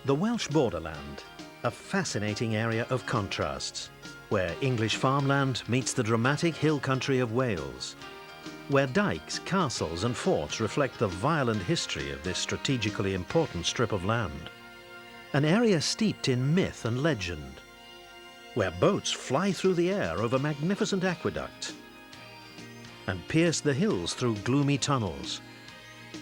The Welsh borderland, a fascinating area of contrasts, where English farmland meets the dramatic hill country of Wales, where dikes, castles and forts reflect the violent history of this strategically important strip of land. An area steeped in myth and legend, where boats fly through the air over magnificent aqueducts and pierce the hills through gloomy tunnels.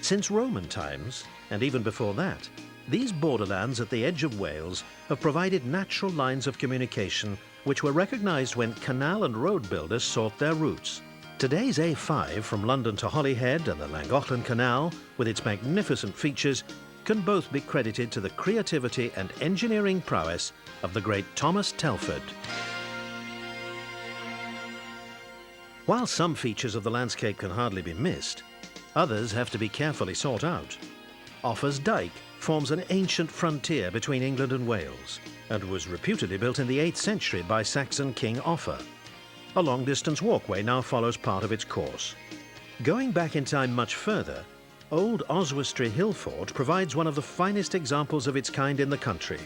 Since Roman times, and even before that, these borderlands at the edge of Wales have provided natural lines of communication which were recognised when canal and road builders sought their routes. Today's A5 from London to Holyhead and the Llangollen Canal, with its magnificent features, can both be credited to the creativity and engineering prowess of the great Thomas Telford. While some features of the landscape can hardly be missed, others have to be carefully sought out. Offa's Dyke forms an ancient frontier between England and Wales and was reputedly built in the 8th century by Saxon King Offa. A long-distance walkway now follows part of its course. Going back in time much further, old Oswestry hill fort provides one of the finest examples of its kind in the country.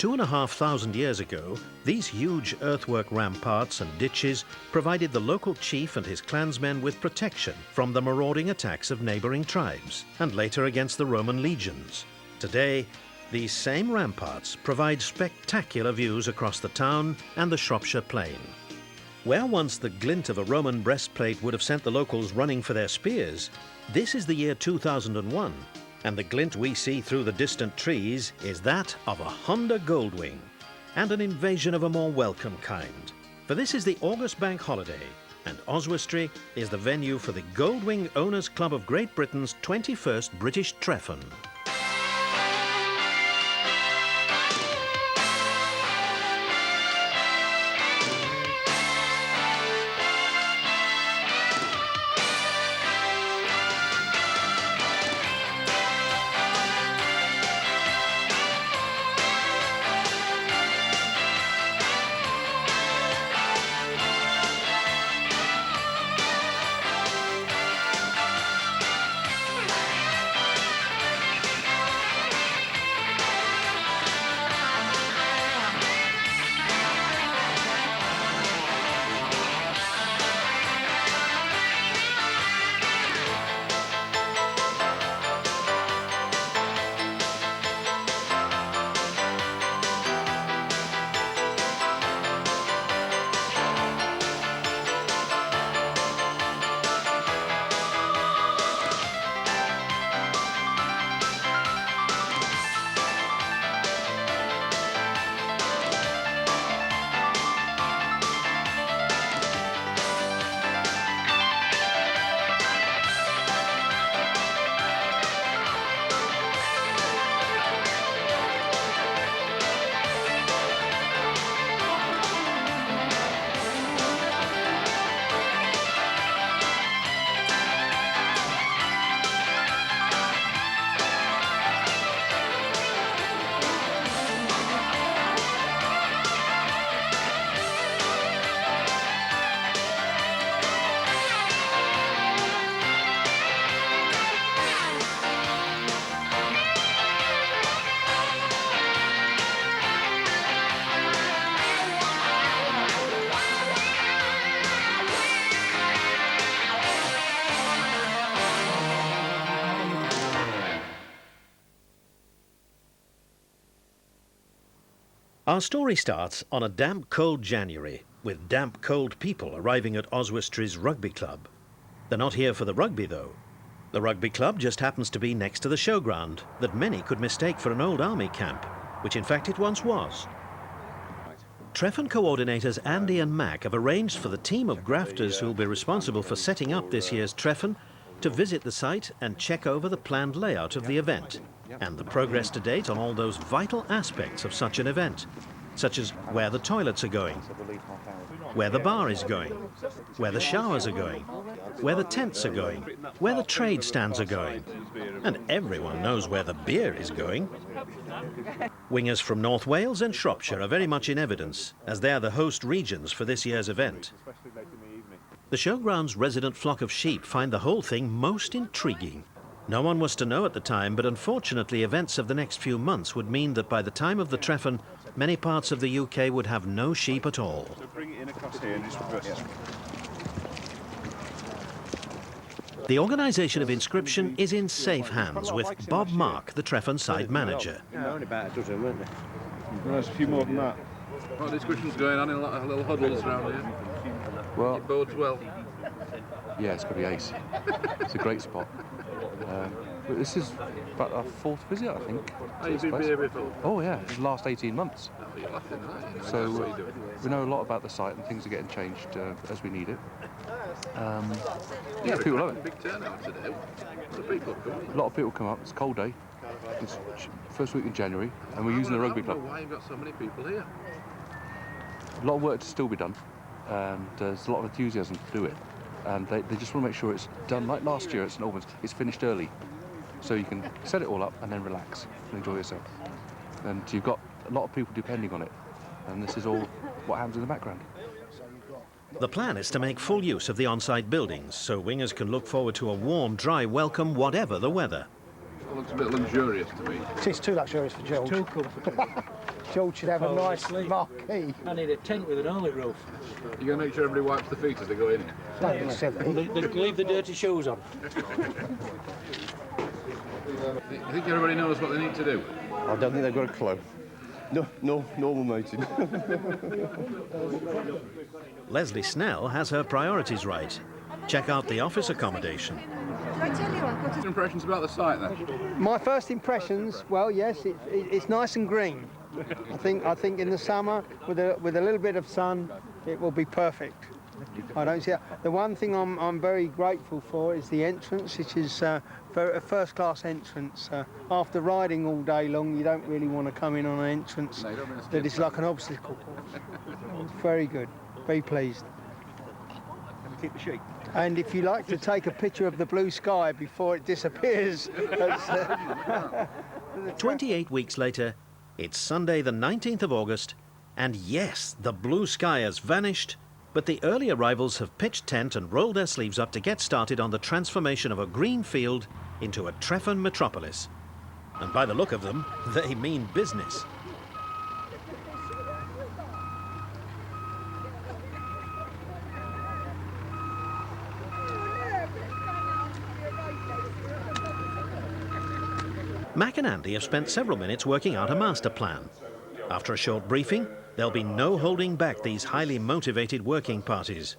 2,500 years ago, these huge earthwork ramparts and ditches provided the local chief and his clansmen with protection from the marauding attacks of neighbouring tribes, and later against the Roman legions. Today, these same ramparts provide spectacular views across the town and the Shropshire Plain. Where once the glint of a Roman breastplate would have sent the locals running for their spears, this is the year 2001, and the glint we see through the distant trees is that of a Honda Goldwing, and an invasion of a more welcome kind. For this is the August bank holiday, and Oswestry is the venue for the Goldwing Owners Club of Great Britain's 21st British Treffen. Our story starts on a damp, cold January, with damp, cold people arriving at Oswestry's rugby club. They're not here for the rugby, though. The rugby club just happens to be next to the showground that many could mistake for an old army camp, which in fact it once was. Treffen coordinators Andy and Mac have arranged for the team of grafters who will be responsible for setting up this year's Treffen to visit the site and check over the planned layout of the event and the progress to date on all those vital aspects of such an event, such as where the toilets are going, where the bar is going, where the showers are going, where the tents are going, where the trade stands are going, and everyone knows where the beer is going. Wingers from North Wales and Shropshire are very much in evidence, as they are the host regions for this year's event. The showground's resident flock of sheep find the whole thing most intriguing. No one was to know at the time, but unfortunately events of the next few months would mean that by the time of the Treffen, many parts of the UK would have no sheep at all. So bring it in across here and just reverse it. The organisation of inscription is in safe hands with Bob Mark, the Treffen site manager. Only about a dozen, weren't there? There's a few more than that. A lot of discussions going on in a lot of little huddles around here. Well, It bodes well. yeah, it's going to be ace. It's a great spot. But this is about our fourth visit, I think. Oh, you've been here before? Oh yeah, the last 18 months. Oh, you're laughing, aren't you? So That's what you're doing. we know a lot about the site and things are getting changed as we need it. Yeah, You're people love it. Big turnout today. A lot of people have come. A lot of people come up. It's a cold day. It's first week in January, and we're using the rugby I don't club. know why you've got so many people here. A lot of work to still be done, and there's a lot of enthusiasm to do it. And they just want to make sure it's done like last year at St Albans. It's finished early, so you can set it all up and then relax and enjoy yourself. And you've got a lot of people depending on it, and this is all what happens in the background. The plan is to make full use of the on-site buildings, so wingers can look forward to a warm, dry welcome, whatever the weather. It looks a bit luxurious to me. It's too luxurious for George. Too comfortable. George should have a nice Honestly. marquee. I need a tent with an awning roof. You're going to make sure everybody wipes their feet as they go in here. Don't be silly. They leave the dirty shoes on. I think everybody knows what they need to do. I don't think they've got a clue. No, normal meeting. Leslie Snell has her priorities right. Check out the office accommodation. What's your impressions about the site then? My first impressions, well, yes, it's nice and green. I think in the summer, with a little bit of sun, it will be perfect. I don't see it. The one thing I'm very grateful for is the entrance, which is a first-class entrance. After riding all day long, you don't really want to come in on an entrance No, you don't want to that skip is like an obstacle course. It's very good. Very pleased. Keep the sheep. And if you like to take a picture of the blue sky before it disappears, that's, 28 weeks later, it's Sunday the 19th of August, and yes, the blue sky has vanished, but the early arrivals have pitched tent and rolled their sleeves up to get started on the transformation of a green field into a Treffen metropolis. And by the look of them, they mean business. Mac and Andy have spent several minutes working out a master plan. After a short briefing, there'll be no holding back these highly motivated working parties.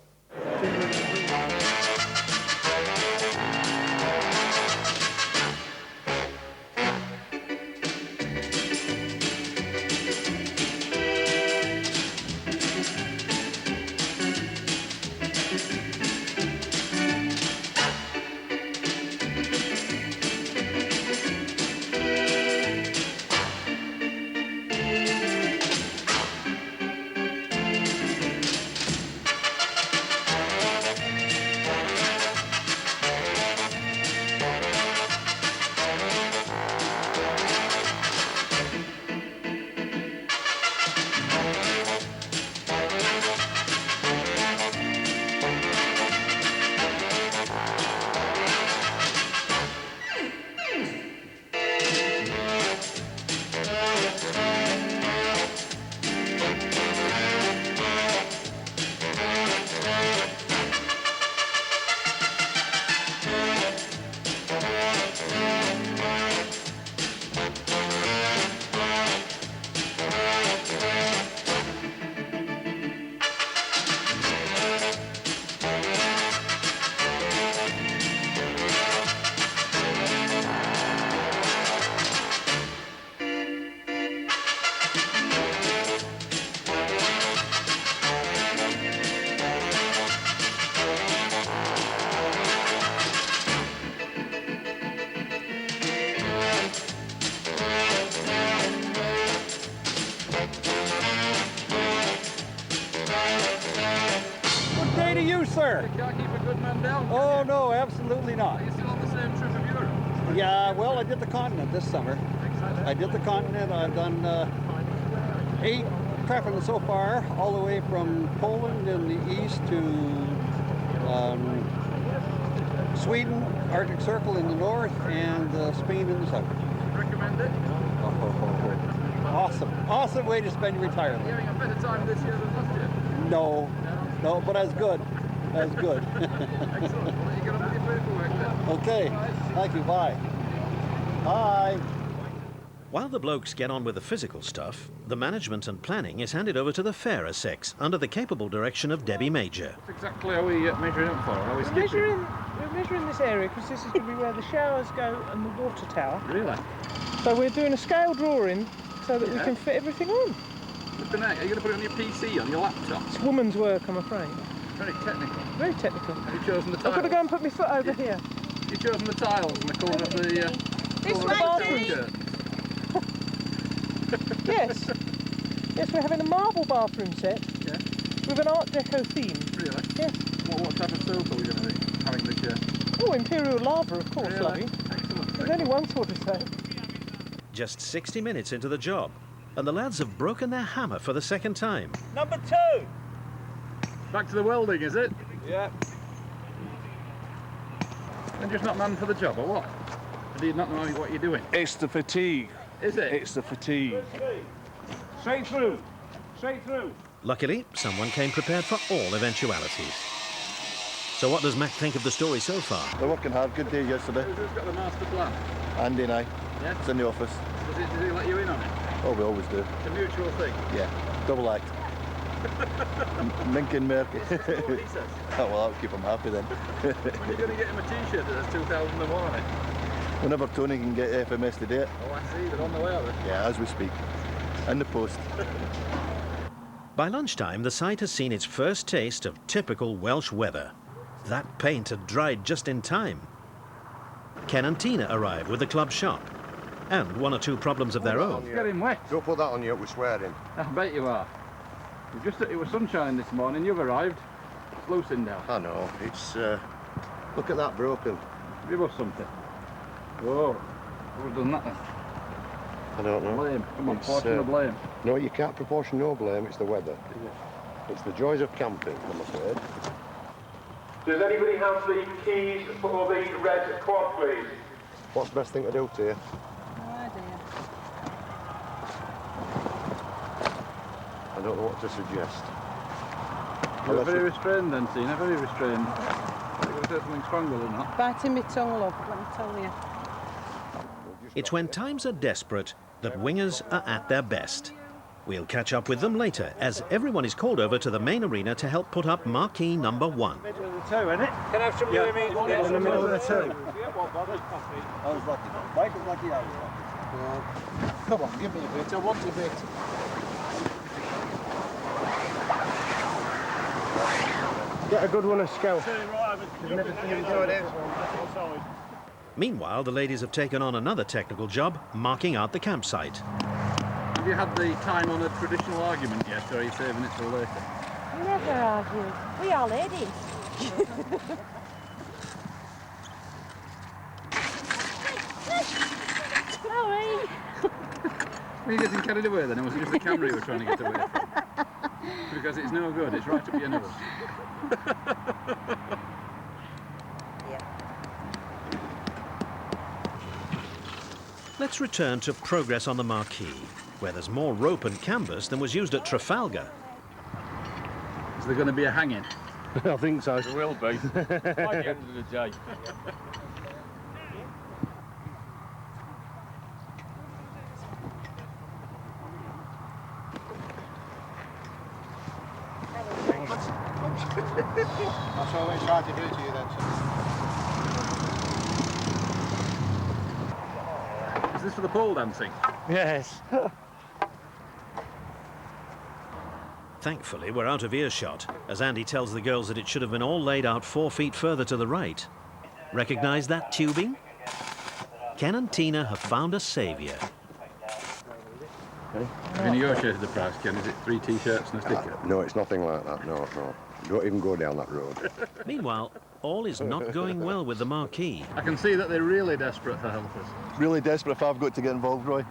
Sir. You can't keep a good man down. Oh no, absolutely not. Are you still on the same trip of Europe? Yeah, well, I did the continent this summer. I did the continent. I've done 8 Treffen so far, all the way from Poland in the east to Sweden, Arctic Circle in the north, and Spain in the south. Recommend it? Awesome way to spend your retirement. You're having a better time this year than last year? No, but that's good. That's good. Excellent. Well, let you get on with your paperwork then. Okay, thank you, bye. Bye. While the blokes get on with the physical stuff, the management and planning is handed over to the fairer sex under the capable direction of Debbie Major. That's exactly how we measuring up for. How we skipping? We're measuring this area because this is going to be where the showers go and the water tower. Really? So we're doing a scale drawing so that we can fit everything on. Flipping heck, are you going to put it on your PC, on your laptop? It's woman's work, I'm afraid. Very technical. Very technical. Have you chosen the I've tiles? got to go and put my foot over here. You've chosen the tiles in the corner of the... This corner way, of the please. t-shirt. Yes. Yes, we're having a marble bathroom set Yeah. with an Art Deco theme. Really? Yes. What type of soap are we going to be having this year? Oh, Imperial Lava, of course, Really? lovey. Excellent. There's only one sort of soap. Just 60 minutes into the job, and the lads have broken their hammer for the second time. Number 2. Back to the welding, is it? Yeah. And just not man for the job, or what? Or do you not know what you're doing? It's the fatigue. Is it? It's the fatigue. Straight through. Straight through. Luckily, someone came prepared for all eventualities. So what does Mac think of the story so far? They're working hard. Good day yesterday. Who's got the master plan? Andy and I. Yeah? It's in the office. Does he let you in on it? Oh, we always do. It's a mutual thing. Yeah. Double act. Mink and Merky. That's what he says. Oh, well, that'll keep him happy then. When are you going to get him a t-shirt that says 2001 on it? Whenever Tony can get FMS to do it. Oh, I see. They're on the way, are they? Yeah, as we speak. In the post. By lunchtime, the site has seen its first taste of typical Welsh weather. That paint had dried just in time. Ken and Tina arrive with the club shop, and one or two problems of their own. It's getting wet. Don't put that on you, we're swearing. I bet you are. It was sunshine this morning. You've arrived. It's loosened now. I know, it's... look at that broken. Give us something. Whoa. Who's done that then? I don't know. Blame. Come on, It's, portion the blame. No, you can't proportion no blame, it's the weather. It's the joys of camping, I'm afraid. Does anybody have the keys for the red quad, please? What's the best thing to do to you? I don't know what to suggest. You're very restrained then, Tina, very restrained. You're going to say something stronger than that. Biting my tongue, love, let me tell you. It's when times are desperate that wingers are at their best. We'll catch up with them later as everyone is called over to the main arena to help put up marquee number 1. Middle of the 2, isn't it? Can I have some new images? In the middle of the 2. I was lucky. Mike was lucky, I was lucky. Come on, give me a bit. I want a bit. Get a good one of scale. Meanwhile, the ladies have taken on another technical job, marking out the campsite. Have you had the time-honoured traditional argument yet, or are you saving it till later? Never argue. We are ladies. Sorry. Were you getting carried away then, or was it just the camera you were trying to get away from? Because it's no good, it's right up your nose. Let's return to progress on the marquee, where there's more rope and canvas than was used at Trafalgar. Is there going to be a hanging? I think so. There will be. By the end of the day. That's what we tried to do to you then, sir. Is this for the pole dancing? Yes. Thankfully, we're out of earshot, as Andy tells the girls that it should have been all laid out 4 feet further to the right. Recognise that tubing? Ken and Tina have found a saviour. Have you negotiated the price, Ken? Is it 3 t-shirts and a sticker? No, it's nothing like that, no. Don't even go down that road. Meanwhile, all is not going well with the marquee. I can see that they're really desperate for helpers. Really desperate if I've got to get involved, Roy.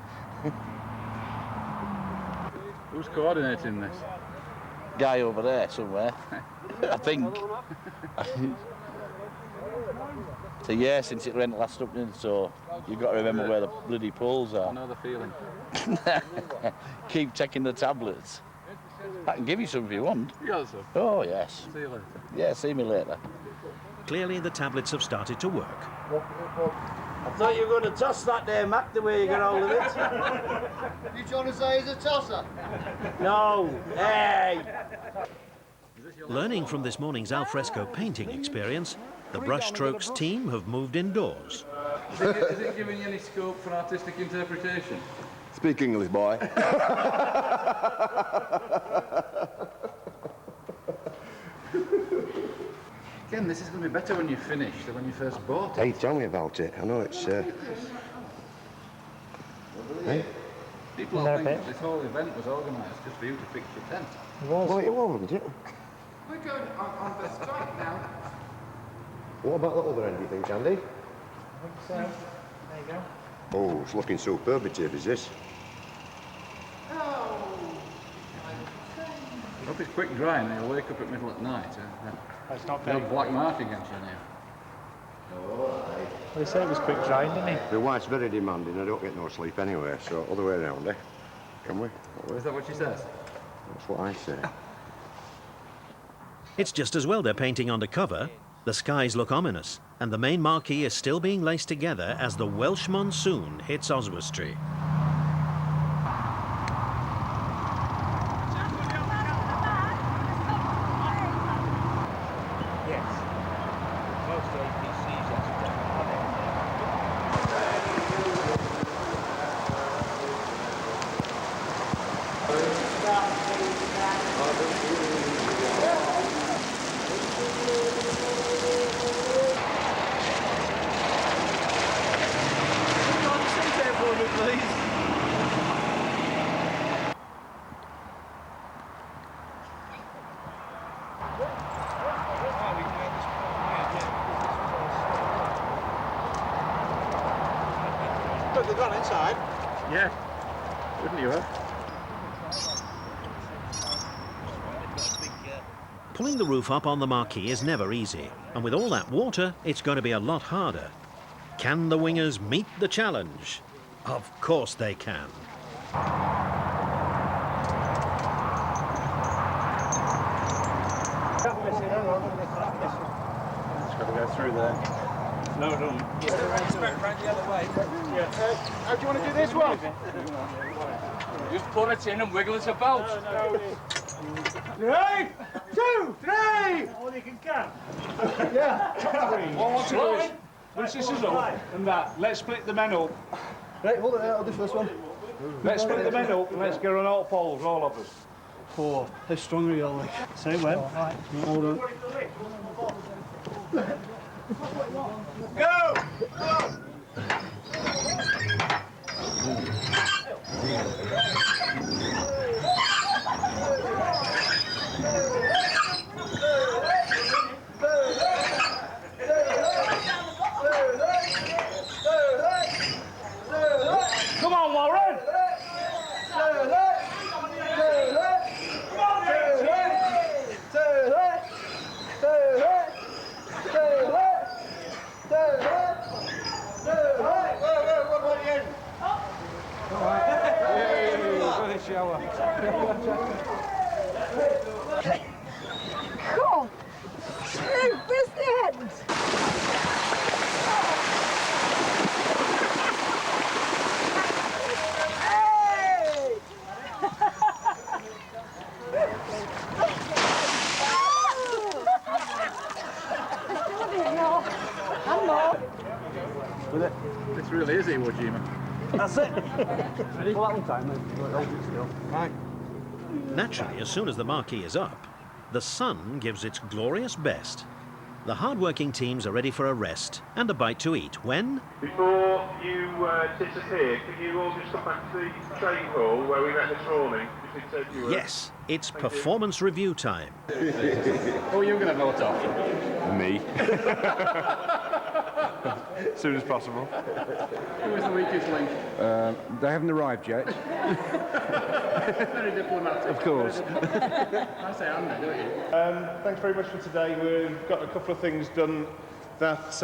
Who's coordinating this? Guy over there somewhere. I think. So yeah, since it went last up, so you've got to remember where the bloody poles I are. know the feeling. Keep taking the tablets. I can give you some if you want. You got some? Oh yes. See you later. Yeah, see me later. Clearly, the tablets have started to work. I thought you were going to toss that there, Mac, the way you got hold of it. You trying to say he's a tosser? No, hey! Learning from this morning's alfresco painting experience, the brushstrokes team have moved indoors. Is it giving you any scope for artistic interpretation? Speak English, boy. Again, this is going to be better when you finish than when you first bought it. Hey, tell me about it. I know it's... Hey? People all think that this whole event was organised just for you to fix your tent. Well, it wasn't it? We're going on the strike now. What about the other end, do you think, Andy? I think so. There you go. Oh, it's looking superlative, is this? I hope it's quick drying and you'll wake up at middle at night. That's not No very black mark against your nail. Well, he said it was quick drying, didn't he? The wife's very demanding. I don't get no sleep anyway, so other way around, eh? Can we? Is that what she says? That's what I say. It's just as well they're painting undercover. The skies look ominous, and the main marquee is still being laced together as the Welsh monsoon hits Oswestry. Yes. Most APCs But they've gone inside. Yeah. Wouldn't you have? Pulling the roof up on the marquee is never easy, and with all that water, it's going to be a lot harder. Can the wingers meet the challenge? Of course they can. It's got to go through there. No, it doesn't. Round the other way. Yeah. How do you want to do this one? Just put it in and wiggle it about. 3, 2, 3! All you can. Yeah. What I want to do is, once this is up and that, let's split the men up. Right, hold it there, I'll do first one. Let's split the men up and let's get on all poles, all of us. Oh, how strong are you, like? Say when. Right. Hold on. Go! Come on, Warren! Cool. Hey, where's the end? Hey! This really is Iwo Jima. That's it. Ready? Pull that one time, then. Hold it still. Right. Naturally, as soon as the marquee is up, the sun gives its glorious best. The hard-working teams are ready for a rest and a bite to eat when... Before you disappear, can you all just come back to the train hall where we met this morning? Just said you were. Yes, it's performance review time. Oh, you're going to vote off? Me. As soon as possible. Who was the weakest link? They haven't arrived yet. Very diplomatic. Of course. I say Andy, don't you? Thanks very much for today. We've got a couple of things done that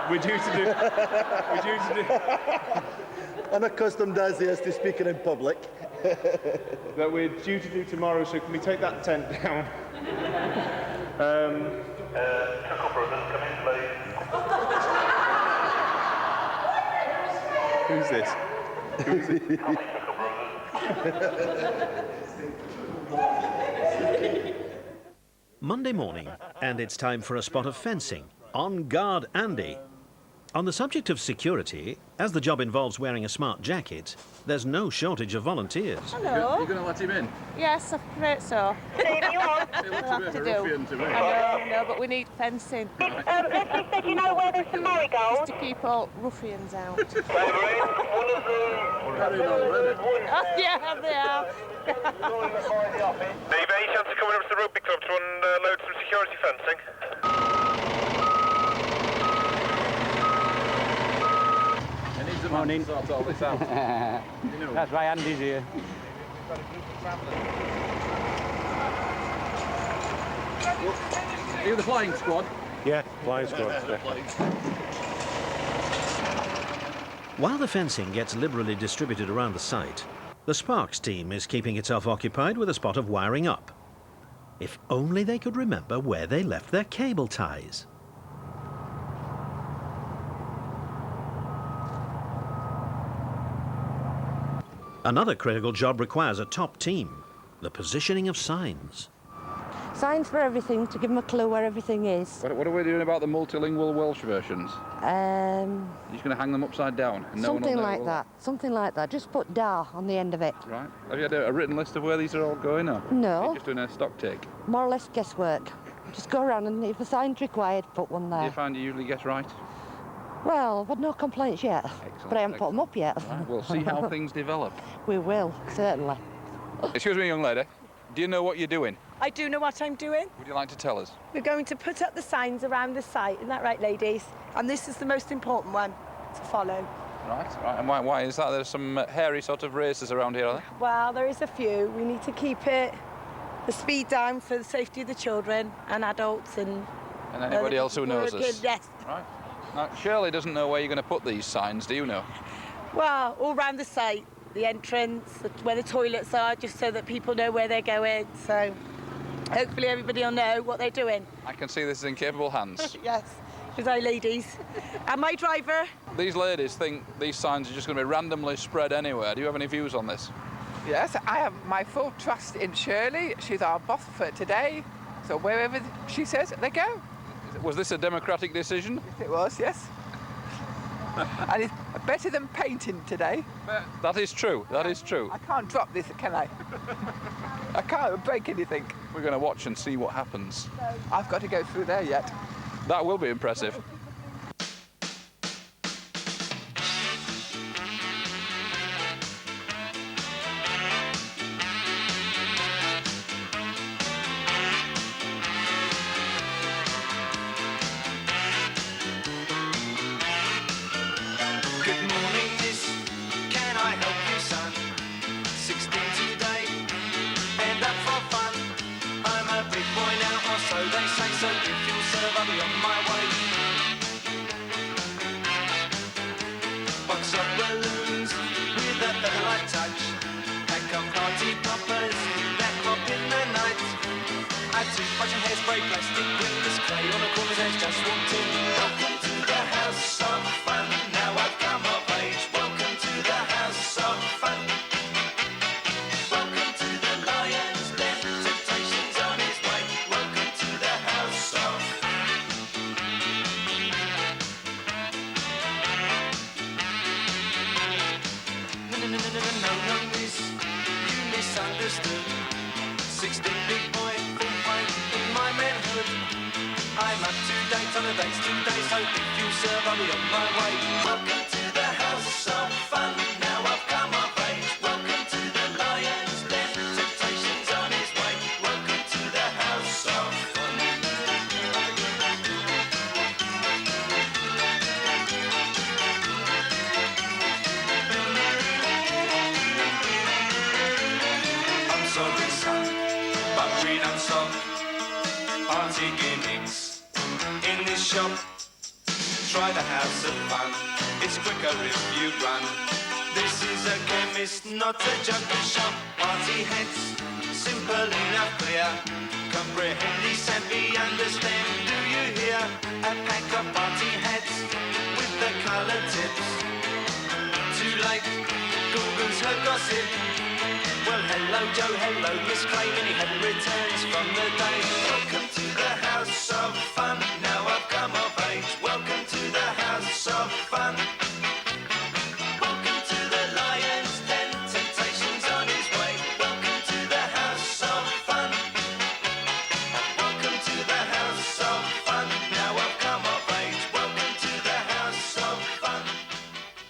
we're due to do. Unaccustomed as he is to speaking in public. That we're due to do tomorrow, so can we take that tent down? Chuckle Brothers, come in, please. Who's this? Who's it? Monday morning, and it's time for a spot of fencing. On guard, Andy. On the subject of security, as the job involves wearing a smart jacket, there's no shortage of volunteers. Hello. You're going to let him in? Yes, I'm afraid so. He looks a bit of a ruffian to me. I know, but we need fencing. Do you know where there's some marigolds? Just to keep all ruffians out. Very already. Oh, yeah, they are. Have any chance of coming up to the rugby club to unload some security fencing? Morning. Sort all this out. You know. That's why Andy's here. Are you the flying squad? Yeah, flying squad. While the fencing gets liberally distributed around the site, the Sparks team is keeping itself occupied with a spot of wiring up. If only they could remember where they left their cable ties. Another critical job requires a top team, the positioning of signs. Signs for everything, to give them a clue where everything is. What are we doing about the multilingual Welsh versions? You're just going to hang them upside down? And Something like that, something like that. Just put "da" on the end of it. Right. Have you had a written list of where these are all going, or? No. You're just doing a stock take? More or less guesswork. Just go around and if a sign's required, put one Do there. you find you usually guess right? Well, I've had no complaints yet, but I haven't put them up yet. Right, we'll see how things develop. We will, certainly. Excuse me, young lady. Do you know what you're doing? I do know what I'm doing. Would you like to tell us? We're going to put up the signs around the site, isn't that right, ladies? And this is the most important one to follow. Right. And why is that? There's some hairy sort of races around here, are there? Well, there is a few. We need to keep the speed down for the safety of the children and adults and anybody else who knows us? Yes. Right. Now, Shirley doesn't know where you're going to put these signs, do you know? Well, all around the site, the entrance, where the toilets are, just so that people know where they're going. So hopefully everybody will know what they're doing. I can see this is in capable hands. Yes, because I ladies. And my driver. These ladies think these signs are just going to be randomly spread anywhere. Do you have any views on this? Yes, I have my full trust in Shirley. She's our boss for today. So wherever she says, they go. Was this a democratic decision? It was, yes. And it's better than painting today. That is true, that is true. I can't drop this, can I? I can't break anything. We're going to watch and see what happens. I've got to go through there yet. That will be impressive. In this shop, try the house of fun. It's quicker if you run. This is a chemist, not a junkie shop. Party heads, simple enough, clear. Comprehend, simply understand. Do you hear? A pack of party heads with the colour tips. Too late, Google's her gossip. Well, hello Joe, hello Miss Clay. Many hadn't returns from the day. Welcome to the house of fun. Now I've come of age. Welcome to the house of fun. Welcome to the lion's den. Temptation's on his way. Welcome to the house of fun. Welcome to the house of fun. Now I've come of age. Welcome to the house of fun.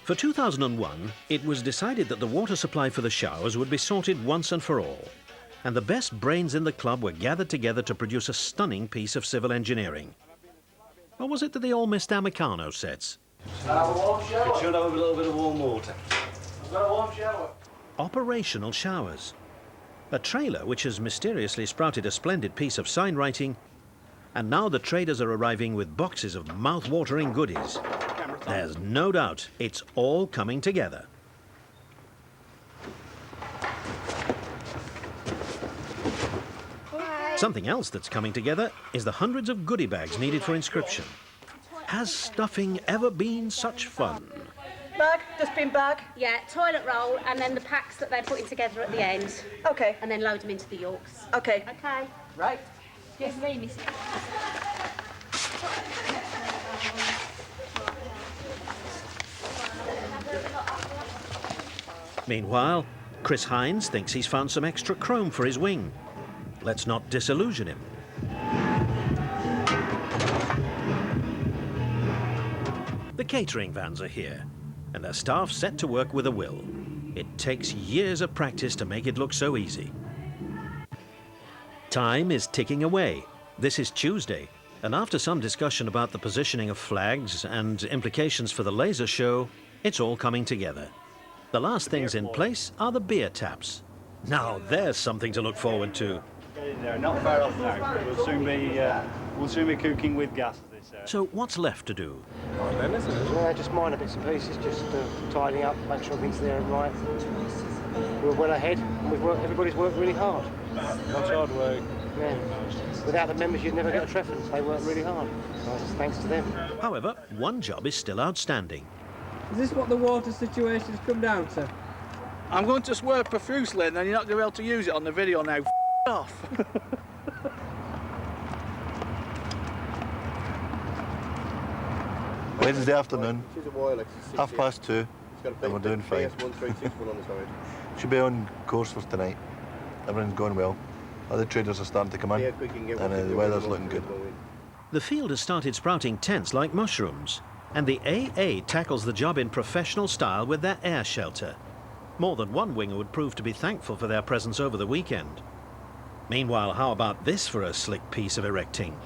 For 2001, it was decided that the water supply for the showers would be sorted once and for all. And the best brains in the club were gathered together to produce a stunning piece of civil engineering. Or was it that they all missed our Meccano sets? Have a warm shower. It should have a little bit of warm water. I've got a warm shower. Operational showers. A trailer which has mysteriously sprouted a splendid piece of sign writing, and now the traders are arriving with boxes of mouth-watering goodies. There's no doubt it's all coming together. Something else that's coming together is the hundreds of goodie bags needed for inscription. Has stuffing ever been such fun? Bag, dustbin bag. Yeah, toilet roll, and then the packs that they're putting together at the end. Okay. And then load them into the Yorks. Okay. Okay. Right. Yes, me, miss. Meanwhile, Chris Hines thinks he's found some extra chrome for his wing. Let's not disillusion him. The catering vans are here, and their staff set to work with a will. It takes years of practice to make it look so easy. Time is ticking away. This is Tuesday, and after some discussion about the positioning of flags and implications for the laser show, it's all coming together. The last things in place are the beer taps. Now there's something to look forward to. Get in there, not far off now. We'll soon be cooking with gas. So what's left to do? Yeah, just minor bits and pieces, just tidying up, make sure everything's there and right. We're well ahead, and everybody's worked really hard. Much hard work. Yeah. Without the members, you'd never get a Treffen. They work really hard. So it's thanks to them. However, one job is still outstanding. Is this what the water situation's come down to? I'm going to swear profusely, and then you're not going to be able to use it on the video now. Off. Wednesday afternoon, 2:30, and we're doing fine. Should be on course for tonight. Everything's going well. Other traders are starting to come in, and the weather's looking good. The field has started sprouting tents like mushrooms, and the AA tackles the job in professional style with their air shelter. More than one winger would prove to be thankful for their presence over the weekend. Meanwhile, how about this for a slick piece of erecting?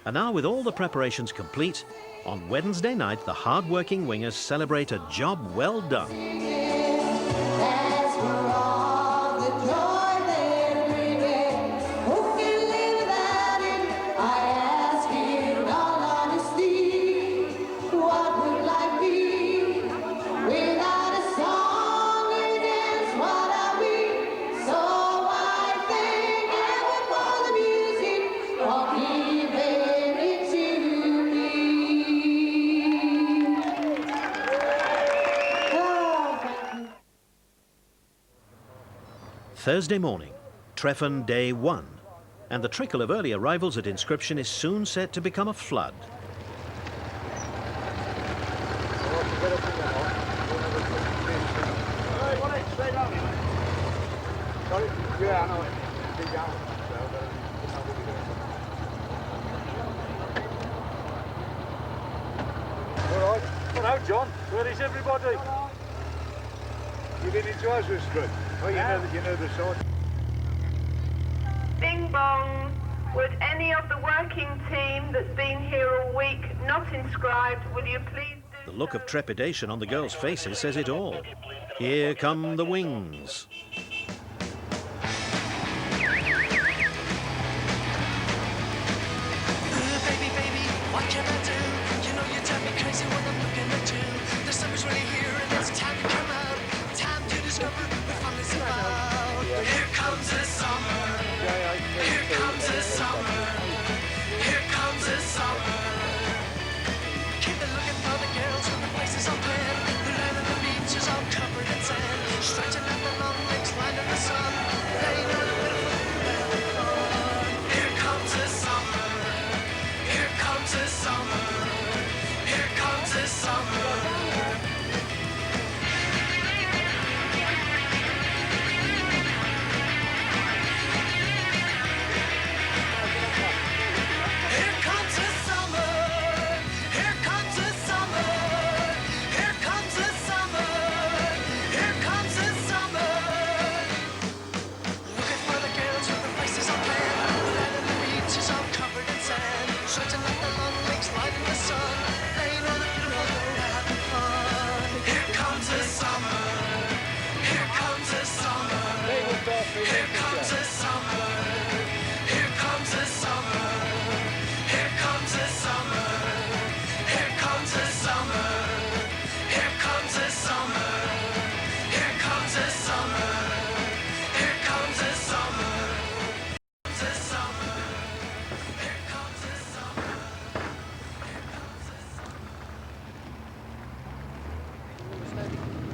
And now, with all the preparations complete, on Wednesday night, the hard-working wingers celebrate a job well done. As for all the joy they bring. Thursday morning, Treffen Day 1, and the trickle of early arrivals at Inscription is soon set to become a flood. Hello, John. Where is everybody? You've been into Oswestry. Oh, you know the site. Bing bong. Would any of the working team that's been here all week not inscribed, will you please do... The look of trepidation on the girls' faces says it all. Here come the wings. Baby, baby, what can I do? You know you drive me crazy when I'm looking at you. The summer's really here and it's time to come out. Time to discover the fun is about. Here comes the summer. Here comes the summer. Here comes the summer. Keep it looking for the girls when the place is open. The land and the beach is all covered in sand. Stretching out the long legs, lying in the sun. Playing on a beautiful fun. Here comes the summer. Here comes the summer. Here comes the summer. Here comes the summer. Here comes the summer. Here comes the summer. Here comes the summer. Looking for the girls with the faces on land. The land and the beach is all covered in sand. Stretching like the long legs, light in the sun. Playing on the beautiful day, having fun. Here comes the summer. Here comes the summer. Here comes the summer. Here comes the summer. Here comes the summer. Here comes the summer. Here comes the summer. Here comes the summer. Here comes the summer. The summer. Here comes the summer.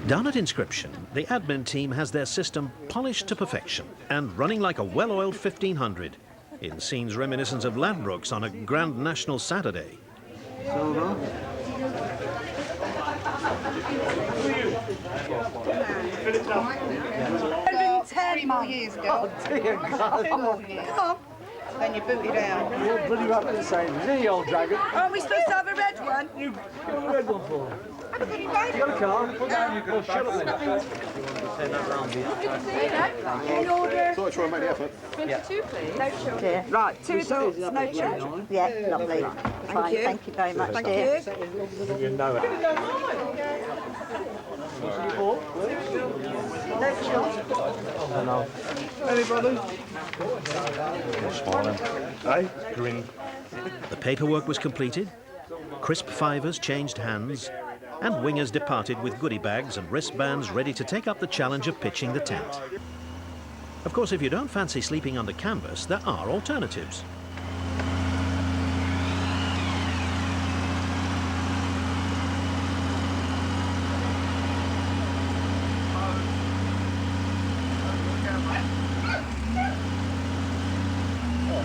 Down at Inscription, the admin team has their system polished to perfection and running like a well-oiled 1500 in scenes reminiscent of Ladbrokes on a Grand National Saturday. 10 more years ago. Oh, dear God. Come on. Then you boot it out. You're bloody right the same, isn't he, old dragon? Aren't we supposed to have a red one? You got a red one for him. Have a bloody red You got a car? Put down your car. Shut up then. In order. Thought you were making the effort. 22, please. No children. Yeah. Right, 2 adults, no children. Yeah, lovely. Thank you. Thank you very much, Thank dear. you. You know it. No children. Anybody? Smiling. Hey? Grin. The paperwork was completed, crisp fivers changed hands, and wingers departed with goodie bags and wristbands ready to take up the challenge of pitching the tent. Of course, if you don't fancy sleeping under canvas, there are alternatives.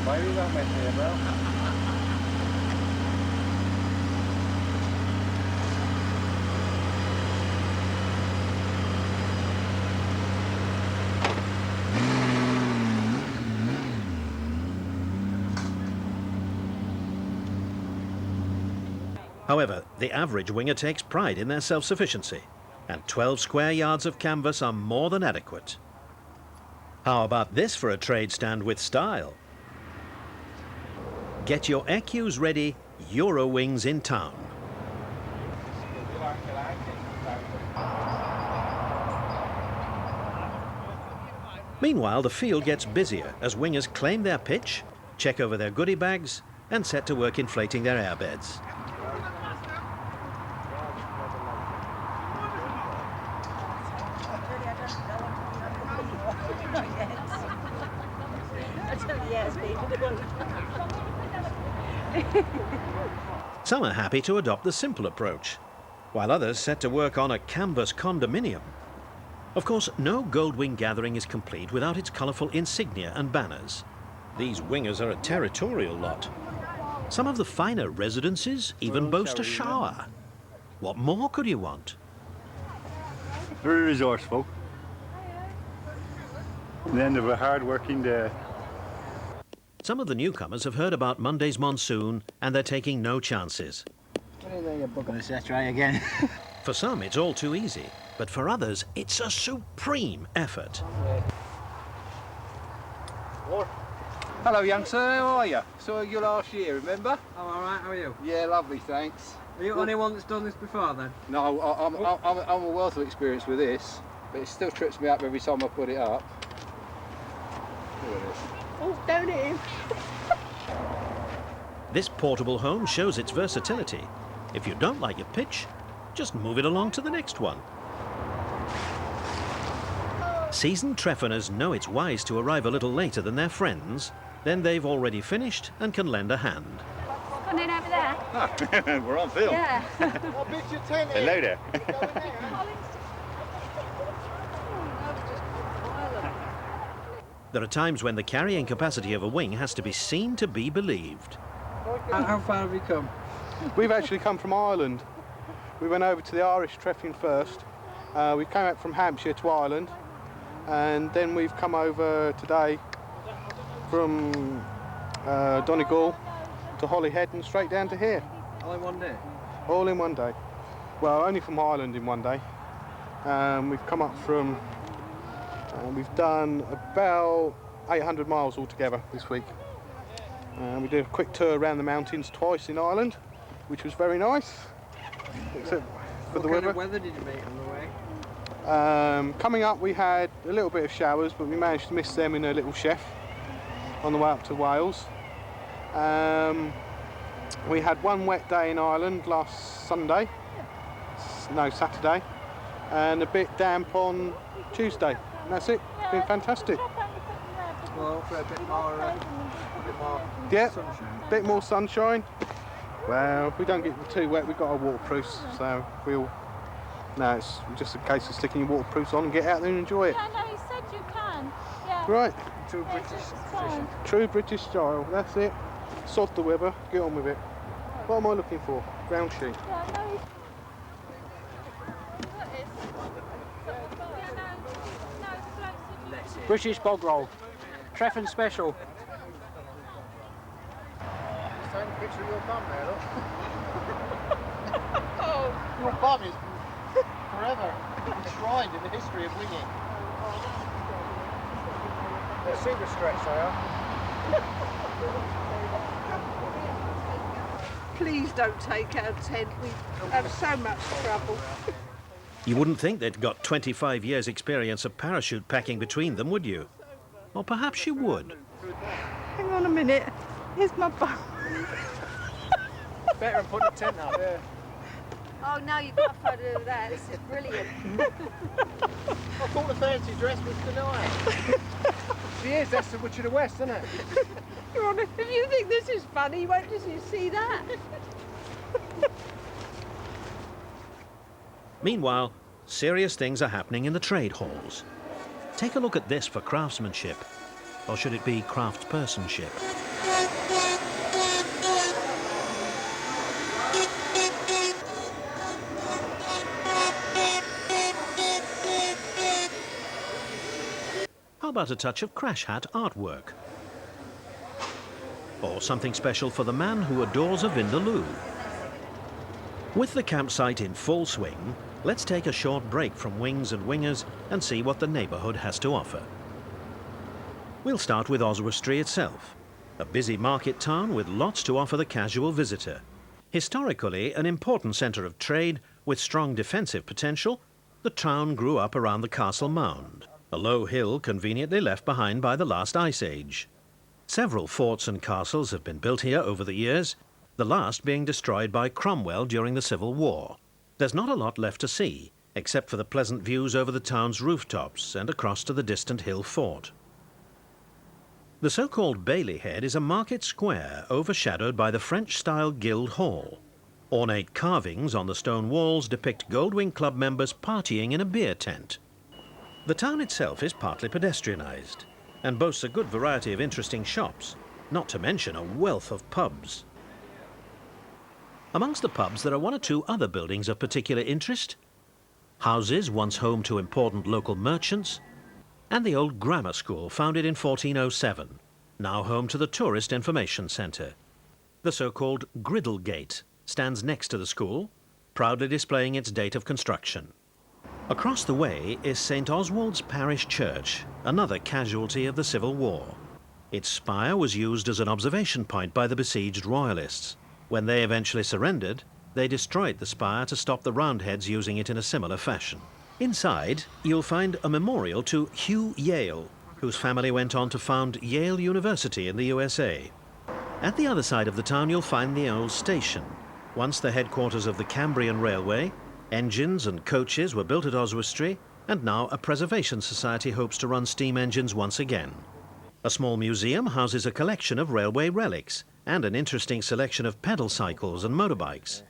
Maybe that mess here, bro. However, the average winger takes pride in their self-sufficiency, and 12 square yards of canvas are more than adequate. How about this for a trade stand with style? Get your EQs ready, Eurowings in town. Meanwhile, the field gets busier as wingers claim their pitch, check over their goodie bags, and set to work inflating their airbeds. Some are happy to adopt the simple approach, while others set to work on a canvas condominium. Of course, no Goldwing gathering is complete without its colourful insignia and banners. These wingers are a territorial lot. Some of the finer residences even boast a shower. What more could you want? Very resourceful. The end of a hard-working day. Some of the newcomers have heard about Monday's monsoon and they're taking no chances. Let's try again. For some, it's all too easy, but for others, it's a supreme effort. Hello, young sir, how are you? Saw you last year, remember? I'm all right, how are you? Yeah, lovely, thanks. Are you the only one that's done this before, then? No, I'm a wealth of experience with this, but it still trips me up every time I put it up. Look at this. Oh, don't hit him. This portable home shows its versatility. If you don't like your pitch, just move it along to the next one. Seasoned Treffeners know it's wise to arrive a little later than their friends. Then they've already finished and can lend a hand. Gone in over there. We're on film. Yeah. I'll pitch your tent in. Hello there. There are times when the carrying capacity of a wing has to be seen to be believed. How far have you come? We've actually come from Ireland. We went over to the British Treffen first. We came out from Hampshire to Ireland, and then we've come over today from Donegal to Holyhead and straight down to here. All in one day? All in one day. Well, only from Ireland in one day. We've come up from, we've done about 800 miles altogether this week. We did a quick tour around the mountains twice in Ireland, which was very nice, except for the weather. What kind of weather did you make on the way? Coming up we had a little bit of showers, but we managed to miss them in a little chef on the way up to Wales. We had one wet day in Ireland last Saturday, and a bit damp on Tuesday, and that's it. It's been fantastic. Well, for a bit more Yeah, sunshine. a bit more sunshine. Well, if we don't get too wet, we've got our waterproofs, so no, it's just a case of sticking your waterproofs on and get out there and enjoy it. Yeah, no, you said you can. Yeah. Right. True British tradition. True British style, that's it. Sod the weather, get on with it. What am I looking for? Ground sheet. Yeah, no. British bog roll. Treffen special. Same picture of your bum there, look. Your bum is forever enshrined in the history of winging. They're super stretched, they are. Please don't take our tent. We have so much trouble. You wouldn't think they'd got 25 years' experience of parachute packing between them, would you? Or perhaps you would. Hang on a minute. Here's my bum. Better than putting a tent up. Yeah. Oh, now you've got a photo of that. This is brilliant. I thought the fancy dress was tonight. She is, that's the Witch of the West, isn't it? Your Honour, if you think this is funny, won't you see that? Meanwhile, serious things are happening in the trade halls. Take a look at this for craftsmanship. Or should it be craftspersonship? How about a touch of crash hat artwork? Or something special for the man who adores a vindaloo? With the campsite in full swing, let's take a short break from wings and wingers and see what the neighbourhood has to offer. We'll start with Oswestry itself, a busy market town with lots to offer the casual visitor. Historically an important centre of trade with strong defensive potential, the town grew up around the castle mound, a low hill conveniently left behind by the last ice age. Several forts and castles have been built here over the years, the last being destroyed by Cromwell during the Civil War. There's not a lot left to see, except for the pleasant views over the town's rooftops and across to the distant hill fort. The so-called Bailey Head is a market square overshadowed by the French-style Guild Hall. Ornate carvings on the stone walls depict Goldwing Club members partying in a beer tent. The town itself is partly pedestrianised and boasts a good variety of interesting shops, not to mention a wealth of pubs. Amongst the pubs there are one or two other buildings of particular interest. Houses once home to important local merchants, and the old grammar school founded in 1407, now home to the Tourist Information Centre. The so-called Griddle Gate stands next to the school, proudly displaying its date of construction. Across the way is St. Oswald's Parish Church, another casualty of the Civil War. Its spire was used as an observation point by the besieged royalists. When they eventually surrendered, they destroyed the spire to stop the Roundheads using it in a similar fashion. Inside, you'll find a memorial to Hugh Yale, whose family went on to found Yale University in the USA. At the other side of the town, you'll find the old station. Once the headquarters of the Cambrian Railway, engines and coaches were built at Oswestry, and now a preservation society hopes to run steam engines once again. A small museum houses a collection of railway relics and an interesting selection of pedal cycles and motorbikes.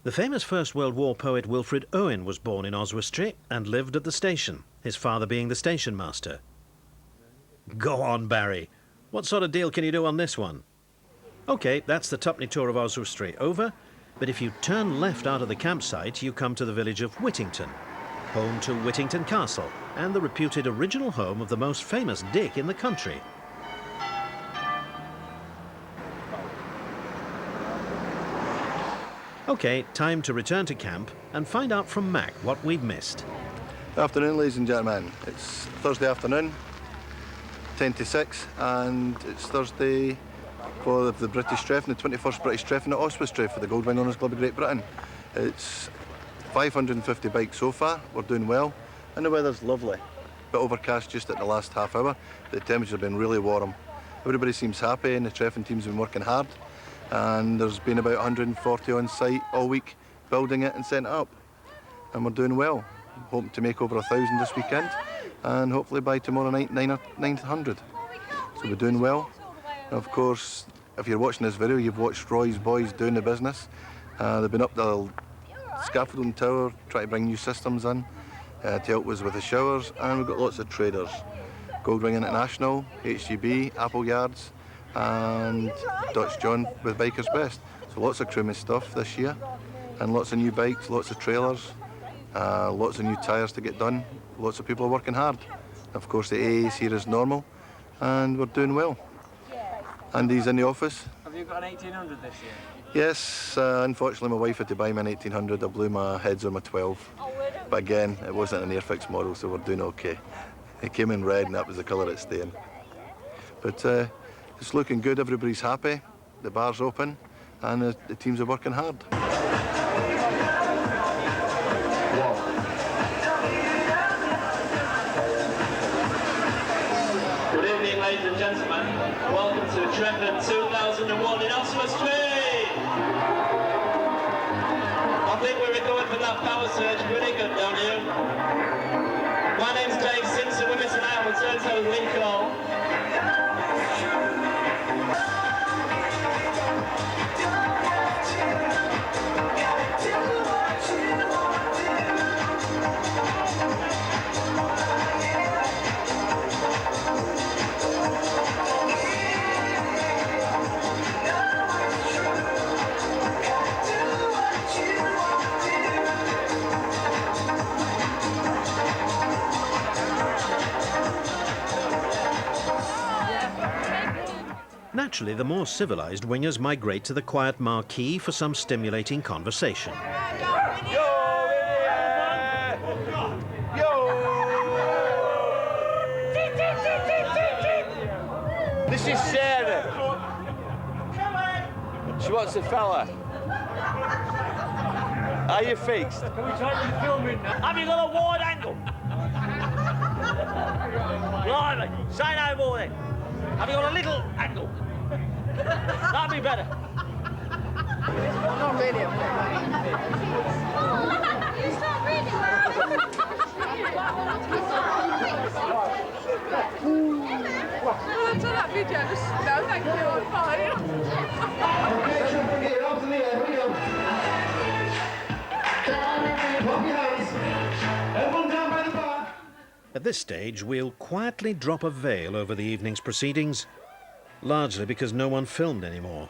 The famous First World War poet Wilfred Owen was born in Oswestry and lived at the station, his father being the station master. Go on, Barry. What sort of deal can you do on this one? OK, that's the Tupney tour of Oswestry over, but if you turn left out of the campsite, you come to the village of Whittington, home to Whittington Castle, and the reputed original home of the most famous Dick in the country. OK, time to return to camp and find out from Mac what we've missed. Good afternoon, ladies and gentlemen. It's Thursday afternoon, 10 to 6, and it's Thursday for the British Treffen, the 21st British Treffen at Oswestry for the Goldwing Owners Club of Great Britain. It's 550 bikes so far, we're doing well, and the weather's lovely. Bit overcast just at the last half hour, the temperature's been really warm. Everybody seems happy and the Treffen team's been working hard, and there's been about 140 on site all week building it and setting it up. And we're doing well. Hoping to make over 1,000 this weekend, and hopefully by tomorrow night 900. So we're doing well. And of course, if you're watching this video, you've watched Roy's boys doing the business. They've been up the scaffolding tower, trying to bring new systems in to help us with the showers, and we've got lots of traders. Goldwing International, HGB, Apple Yards, and Dutch John with Bikers Best. So lots of crewman stuff this year, and lots of new bikes, lots of trailers, lots of new tyres to get done. Lots of people are working hard. Of course, the AA is here as normal, and we're doing well. Andy's in the office. Have you got an 1800 this year? Yes, unfortunately my wife had to buy me an 1800. I blew my heads on my 12. But again, it wasn't an Airfix model, so we're doing okay. It came in red and that was the colour it's staying. But it's looking good, everybody's happy, the bar's open, and the teams are working hard. Good evening, ladies and gentlemen. Welcome to Treffen 2001 in Oswestry. I think we're recovered from that power surge pretty good down here. My name's Dave Simpson. With me tonight, we'll turn to Lincoln. Naturally, the more civilised wingers migrate to the quiet marquee for some stimulating conversation. This is Sarah. She wants a fella. Are you fixed? Can we try to film it now? Have you got a wide angle? Blimey, say no more then. Have you got a little angle? That'd be better. Not really. It's not really well. I'll tell that video. No, thank you. I'm fine. Get up to the air. Here we go. Pop your hands. Everyone down by the bar. At this stage, we'll quietly drop a veil over the evening's proceedings, largely because no one filmed anymore.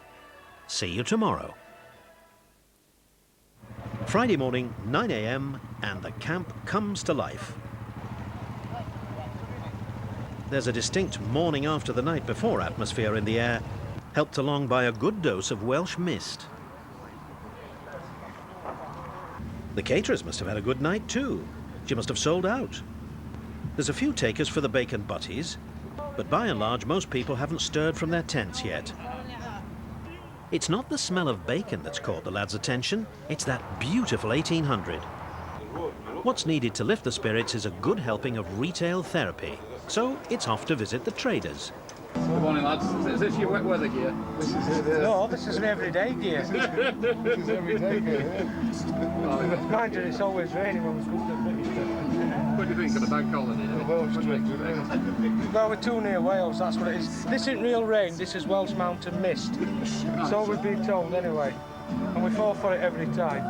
See you tomorrow. Friday morning, 9 a.m, and the camp comes to life. There's a distinct morning after the night before atmosphere in the air, helped along by a good dose of Welsh mist. The caterers must have had a good night too. She must have sold out. There's a few takers for the bacon butties, but by and large most people haven't stirred from their tents yet. It's not the smell of bacon that's caught the lads' attention, it's that beautiful 1800. What's needed to lift the spirits is a good helping of retail therapy, so it's off to visit the traders. Good morning, lads. Is this your wet weather gear? No, this is an everyday gear. This is everyday gear, yeah. Mind you, it's always raining when we come to British Treffen. What do you think of the bank holiday? Well, we're too near Wales, that's what it is. This isn't real rain, this is Welsh mountain mist. So we've been told anyway. And we fall for it every time.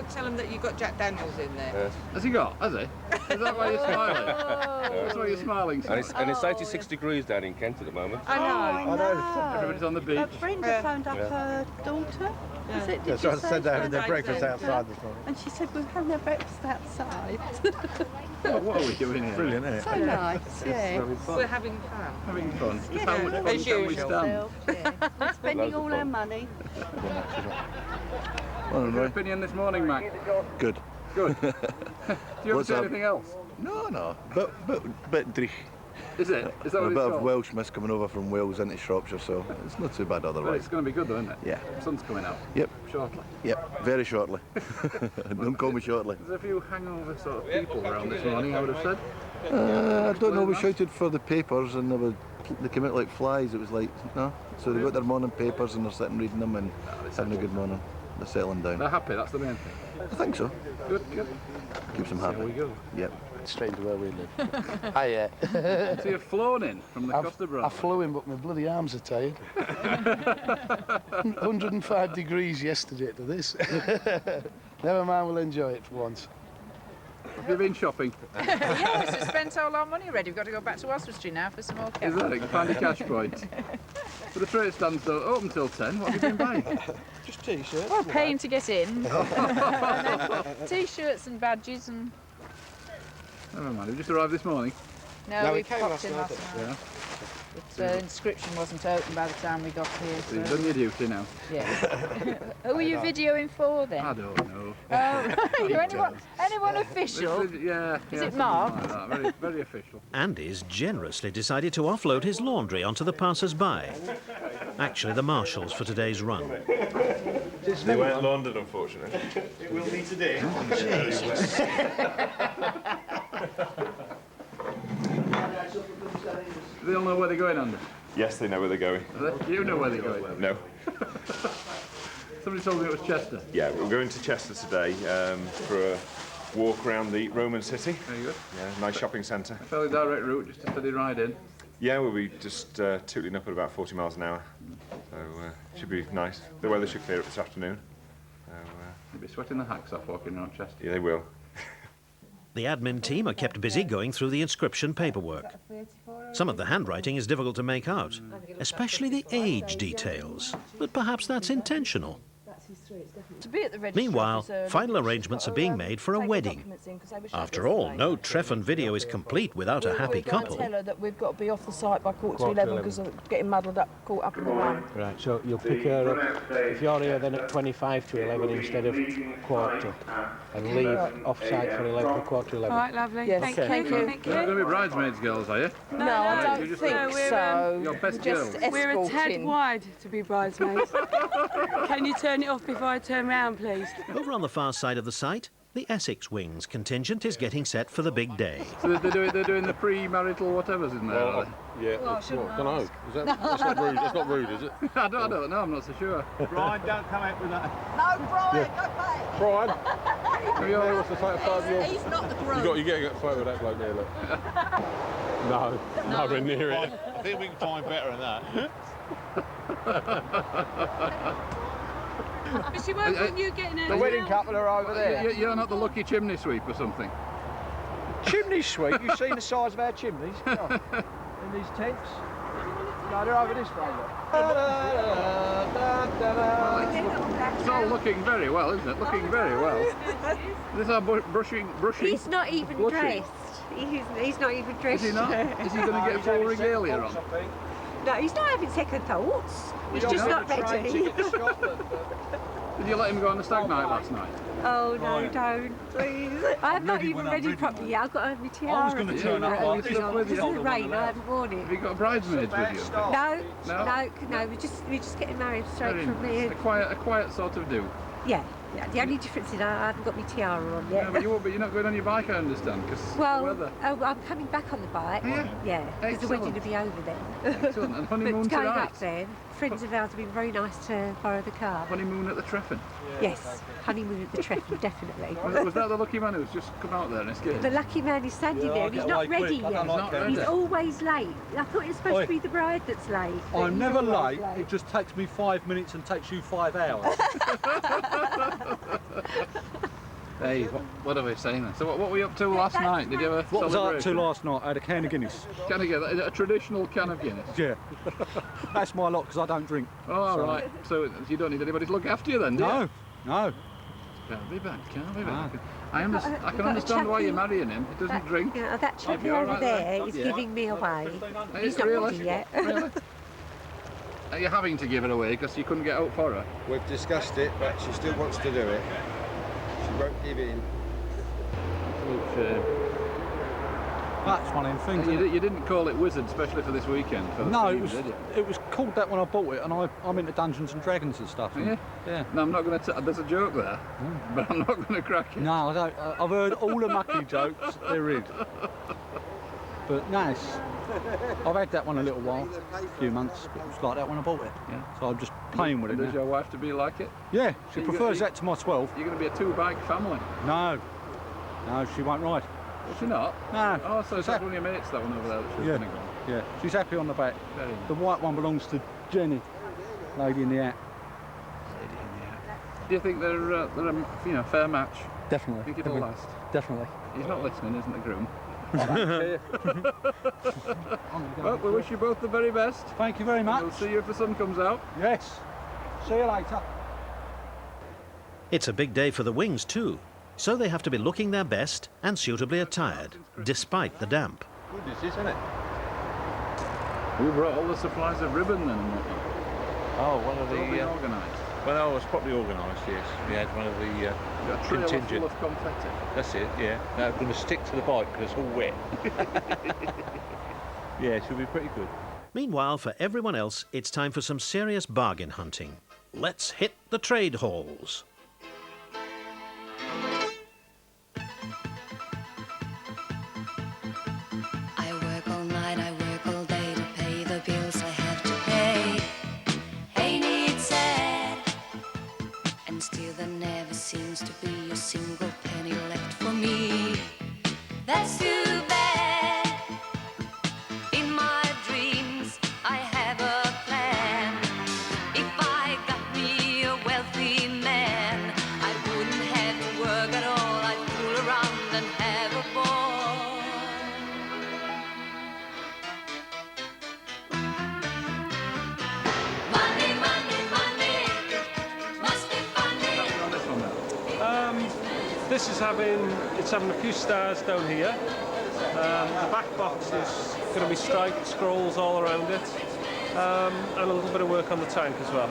Tell him that you got Jack Daniels in there. Yes. Has he got? Has he? Is that why you're smiling? That's why you're smiling. And it's 96 degrees down in Kent at the moment. I know. Everybody's on the beach. Brenda phoned up her daughter. Was it? That's right, I said they're having their breakfast outside this morning. And she said, we're having their breakfast outside. What are we doing here? Brilliant, isn't it? So nice, yeah. We're having fun. Having fun. Yeah. How much fun As can we usual. stand? Yeah. We're spending all our money. What's your opinion this morning, Mac? Good. Good. Do you ever see anything else? No. Bit dreich. Is it? Is that A what bit it's of called? Welsh mist coming over from Wales into Shropshire, so it's not too bad Well, otherwise. it's going to be good though, isn't it? Yeah. Sun's coming out. Yep. Shortly. Yep, very shortly. Don't call me shortly. There's a few hangover sort of people around this morning, I would have said. I don't know, we shouted for the papers and they came out like flies, it was like, no. So they got their morning papers and they're sitting reading them and having a good morning. They're settling down. They're happy, that's the main thing. I think so. Good, good. Keeps them happy. There we go. Yep. Straight to where we live. Hiya. So you've flown in from the Costa Brava? I flew in, but my bloody arms are tired. 105 degrees yesterday to this. Never mind, we'll enjoy it for once. Have you been shopping? Yes, we spent all our money already. We've got to go back to Oswestry now for some more cash. Is that it? Find a cash point. But the trade stands open till 10. What have you been buying? Just T-shirts. Well, paying to get in. T-shirts and badges and... Never mind, we just arrived this morning. No, we popped in last night. Yeah. But the inscription wasn't open by the time we got here. So you've done your duty now. Yeah. Who were you videoing for then? I don't know. Oh, right. You're anyone official? Yeah. Is it something Mark? Like that. Very, very official. Andy's generously decided to offload his laundry onto the passers-by. Actually, the marshals for today's run. They weren't London, unfortunately. It will be today. Jesus. Do they all know where they're going, Andy? Yes, they know where they're going. You know where they're going? No. Somebody told me it was Chester. Yeah, we're going to Chester today for a walk around the Roman city. Very good. Yeah, nice shopping centre. A fairly direct route, just a steady ride in. Yeah, we'll be just tootling up at about 40 miles an hour. So should be nice. The weather should clear up this afternoon. So, You'll be sweating the hacks off walking around Chester. yeah, they will. The admin team are kept busy going through the inscription paperwork. Some of the handwriting is difficult to make out, especially the age details, but perhaps that's intentional. To be at the registry Meanwhile, office final arrangements are being made for a wedding. After all, no Treffen video is complete without a happy couple. Tell her that we've got to be off the site by quarter to 11 because I'm getting muddled up, caught up in the run. Right, so you'll pick her up, if you're here then at 25 to 11 instead of quarter to, and leave off site for 11 or quarter to 11. All right, lovely. Yes. Thank Okay. you. Thank You're not going you. to be bridesmaids girls, are you? No, I don't you're just think so. Your best We're just girls. We're a tad escorting. wide to be bridesmaids. Can you turn it off before I turn round, please? Over on the far side of the site, the Essex Wings contingent is getting set for the big day. So they're doing the pre-marital whatever's in there, are they? Yeah, Well, I shouldn't don't know. Is that, that's not rude. That's not rude, is it? I don't know, I'm not so sure. Brian, don't come out with that. No, Brian, go back. Brian, have you ever to take a photo of your... He's not the groom. You got to get a photo of that bloke there, look. No, nowhere near it. I think we can find better than that. But she won't want you getting The wedding couple are over there. You're not the lucky chimney sweep or something? Chimneys, sweet. You've seen the size of our chimneys? No. In these tents? No, they're over this way, look. It's all looking very well, isn't it? Looking very well. This is our brushing. He's not even dressed. He's not even dressed. Is he not? Is he going to get full regalia on? No, he's not having second thoughts. He's just not ready. Did you let him go on the stag night last night? Oh no, don't, please. I'm not even ready properly yet. I've got to have my tiara. I was going to turn up like this. Because of the rain, I haven't worn it. Have you got bridesmaids with you? No. We're just getting married straight from me. A quiet sort of do. Yeah. The only difference is I haven't got my tiara on yet. Yeah, but you're not going on your bike, I understand, because the weather. I'm coming back on the bike. Yeah, because the wedding will be over then. Excellent. And honeymoon going tonight? up then. Friends of ours have been very nice to borrow the car. Honeymoon at the Treffen? Yes, honeymoon at the Treffen, definitely. Was that the lucky man who's just come out there and escaped? The lucky man is standing there. He's not ready yet. He's always late. I thought it was supposed to be the bride that's late. I'm never late. It just takes me 5 minutes and takes you 5 hours. Hey, what are we saying then? So what were you up to last night? Did you have a What was I up to celebration? last night? I had a can of Guinness. Can I get that? Is it a traditional can of Guinness? Yeah. That's my lot because I don't drink. Oh, all right. So you don't need anybody to look after you then, do you? No. Can't be bad, can't be Ah. bad. I can understand why you're marrying him. He doesn't drink. Yeah, that chappie all over right there then? is giving me away. He's Is not really? ready yet. Really? Are you having to give it away because you couldn't get out for her? We've discussed it, but she still wants to do it. She won't give in. That's one of them things. You didn't call it Wizard, especially for this weekend. For the No, theme, did you? it was called that when I bought it, and I'm into Dungeons and Dragons and stuff. Yeah? Yeah. No, I'm not going to. There's a joke there, but I'm not going to crack it. No, I don't. I've heard all the mucky jokes there is. But nice. I've had that one a little while, a few months, but it was like that when I bought it. Yeah. So I'm just playing with it Does now. your wife to be like it? Yeah, she So prefers that to my 12. You're going to be a two-bike family. No, she won't ride. Is she not? No. Oh, so it's one of your mates, that one over there that she's Yeah. going to go. Yeah, she's happy on the back. Very nice. The white one belongs to Jenny, lady in the hat. Do you think they're a fair match? Definitely. Think it'll last? Definitely. He's not listening, isn't the groom? Well, we wish you both the very best. Thank you very much. We'll see you if the sun comes out. Yes. See you later. It's a big day for the wings too, so they have to be looking their best and suitably attired, despite the damp. Goodness, isn't it? Who brought all the supplies of ribbon then and whatnot? Oh, one of Properly the... organised. Well, no, it was properly organised, yes. We had one of the You got a trailer contingent. full of confetti. That's it, yeah. Now we're going to stick to the bike because it's all wet. Yeah, she'll be pretty good. Meanwhile, for everyone else, it's time for some serious bargain hunting. Let's hit the trade halls. I work all night, I work all day to pay the bills I have to pay. Ain't it sad? And still there never seems to be a single penny left for me. That's too bad. In my dreams, I have a plan. If I got me a wealthy man, I wouldn't have to work at all. I'd fool around and have a ball. Money, money, money, must be funny. This is having a few stars down here. The back box is going to be striped scrolls all around it, and a little bit of work on the tank as well.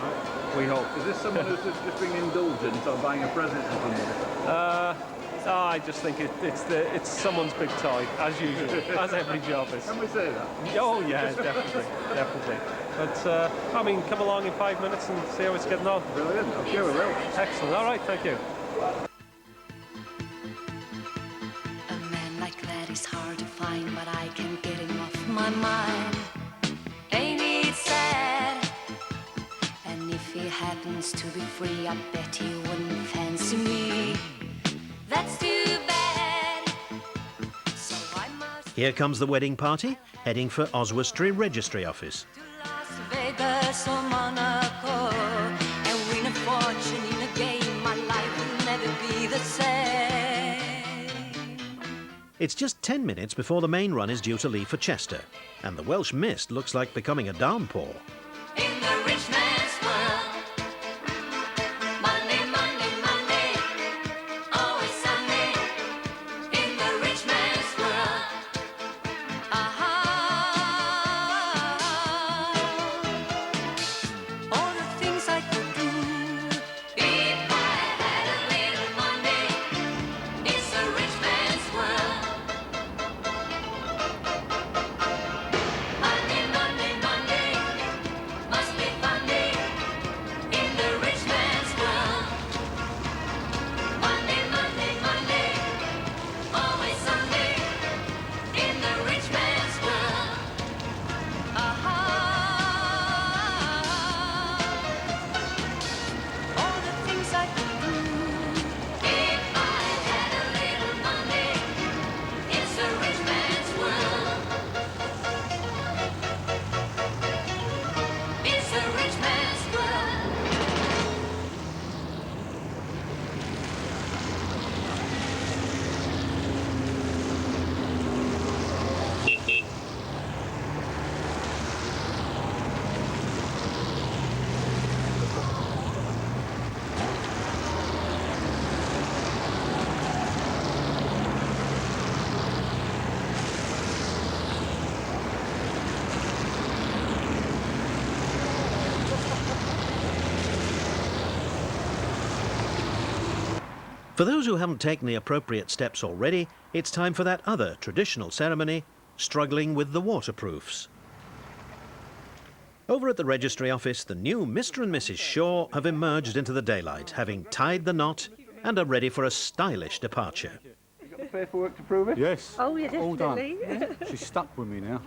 We hope. Is this someone who's just being indulgent or buying a present for somebody? I just think it's someone's big toy, as usual, as every job is. Can we say that? Oh yeah, definitely. But I mean, come along in 5 minutes and see how it's getting on. Brilliant. I'm sure we will. Excellent. All right, thank you. A man like that is hard to find, but I can't get him off my mind. Ain't it sad? And if he happens to be free, I bet he wouldn't fancy me. That's too bad. So I must Here comes the wedding party, heading for Oswestry Registry Office. Las Vegas or Monaco and win a fortune in a game. My life will never be the same. It's just 10 minutes before the main run is due to leave for Chester, and the Welsh mist looks like becoming a downpour. In the rich man's world, Monday, Monday, Monday, always Sunday. In the rich man's world, all the things I could do if I had a little Monday. It's a rich man's world. Monday, Monday, Monday, must be fun day in the rich man's world. Monday, Monday, Monday, always Sunday in the rich man's world. All the things I could do if I had a little Monday. It's a rich man's world. It's a rich man's world. For those who haven't taken the appropriate steps already, it's time for that other traditional ceremony, struggling with the waterproofs. Over at the registry office, the new Mr. and Mrs. Shaw have emerged into the daylight, having tied the knot and are ready for a stylish departure. You got the paperwork to prove it? Yes. Oh, yeah, All done. definitely. She's stuck with me now.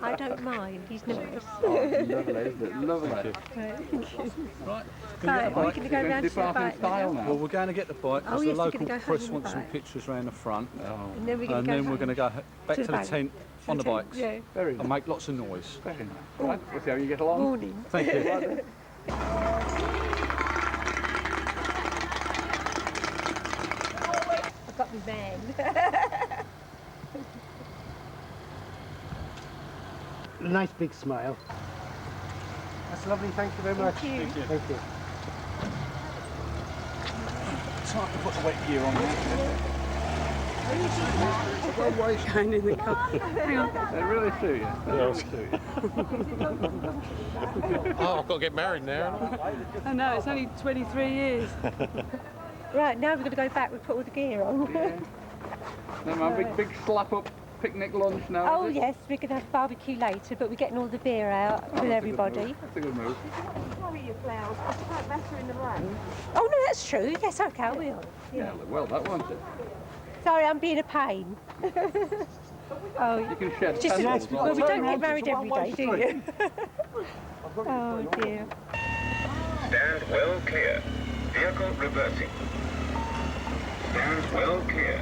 I don't mind. He's nice. Oh, it's lovely, isn't it? Lovely. Thank you. Right. Right, we're going to go round to the back now. Well, we're going to get the bike Oh, because yes, the you're gonna local go home press in the wants some back. pictures around the front. And then we're going to go home. Back to the bank. tent on the bikes Yeah. Very and make lots of noise. Very nice. Right, we'll see how you get along. Morning. Thank you. I've got my van. Nice big smile. That's lovely, thank you very much. Thank you. Thank you. Time to put the wet gear on there. Going in the car. Hang on. They really suit you. They really suit you. Oh, I've got to get married now. I know, it's only 23 years. Right, now we're going to go back. We've put all the gear on. Yeah. Then my big slap up picnic lunch now. Oh, is it? yes, we're going to have barbecue later, but we're getting all the beer out with everybody. That's a good move. Carry your flowers, it's quite better in the rain. Oh, no, that's true. Yes, OK, I will. Yeah, well, that won't it? Sorry, I'm being a pain. Oh, You can shed just, petals. well, we don't get married every day, do you? Oh, dear. Stand well clear. Vehicle reversing. Stand well clear.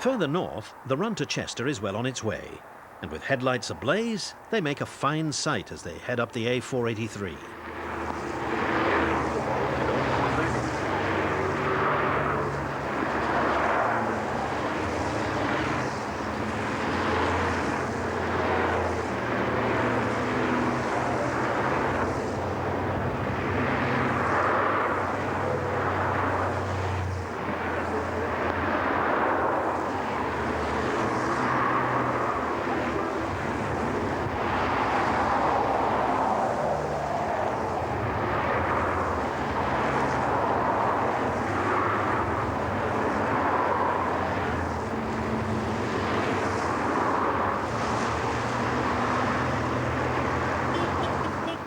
Further north, the run to Chester is well on its way, and with headlights ablaze, they make a fine sight as they head up the A483.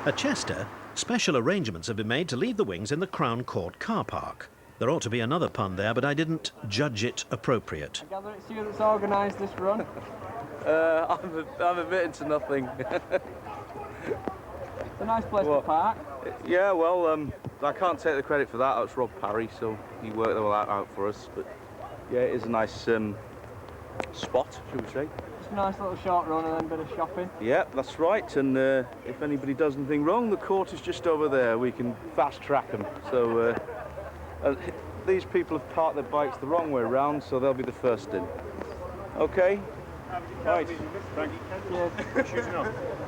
At Chester, Special arrangements have been made to leave the wings in the Crown Court car park. There ought to be another pun there, but I didn't judge it appropriate. I gather it's you that's organised this run? I'm a bit into nothing. It's a nice place to park. Yeah, well, I can't take the credit for that. It's Rob Parry, so he worked that all out for us. But yeah, it is a nice spot, should we say. It's a nice little short run and then a bit of shopping. Yeah, that's right. And if anybody does anything wrong, the court is just over there. We can fast track them. So these people have parked their bikes the wrong way round, so they'll be the first in. Okay. Right. Thank you.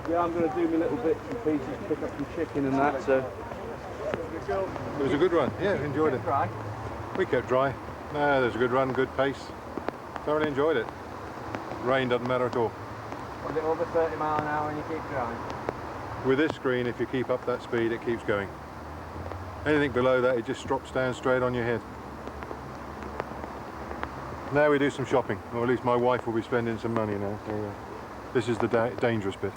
Yeah, I'm going to do my little bits and pieces, pick up some chicken and that. So. It was a good run. Yeah, enjoyed it. Dry? We kept dry. No, there's a good run, good pace. Thoroughly enjoyed it. Rain doesn't matter at all. Was it over 30 mile an hour and you keep drying? With this screen, if you keep up that speed, it keeps going. Anything below that, it just drops down straight on your head. Now we do some shopping, or at least my wife will be spending some money now. So, this is the dangerous bit.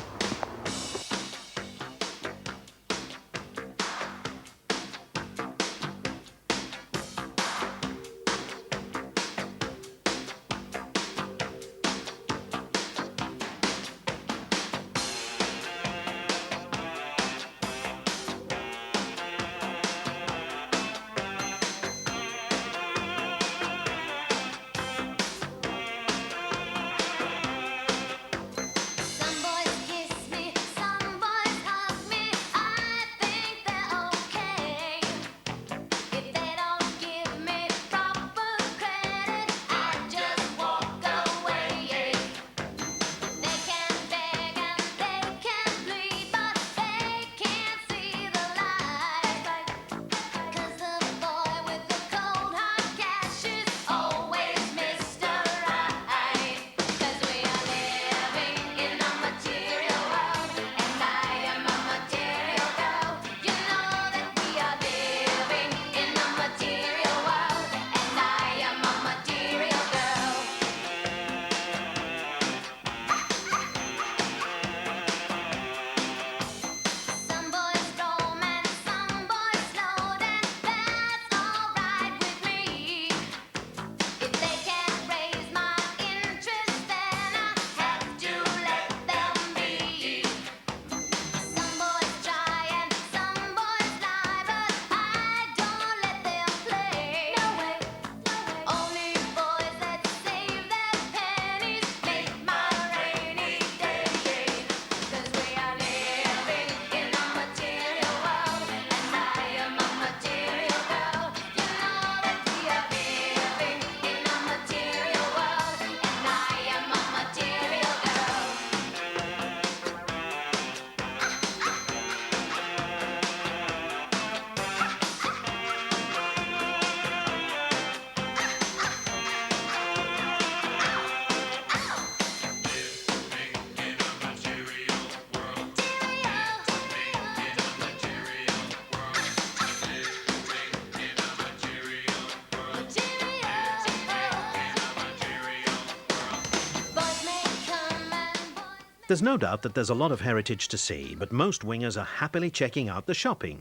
There's no doubt that there's a lot of heritage to see, but most wingers are happily checking out the shopping.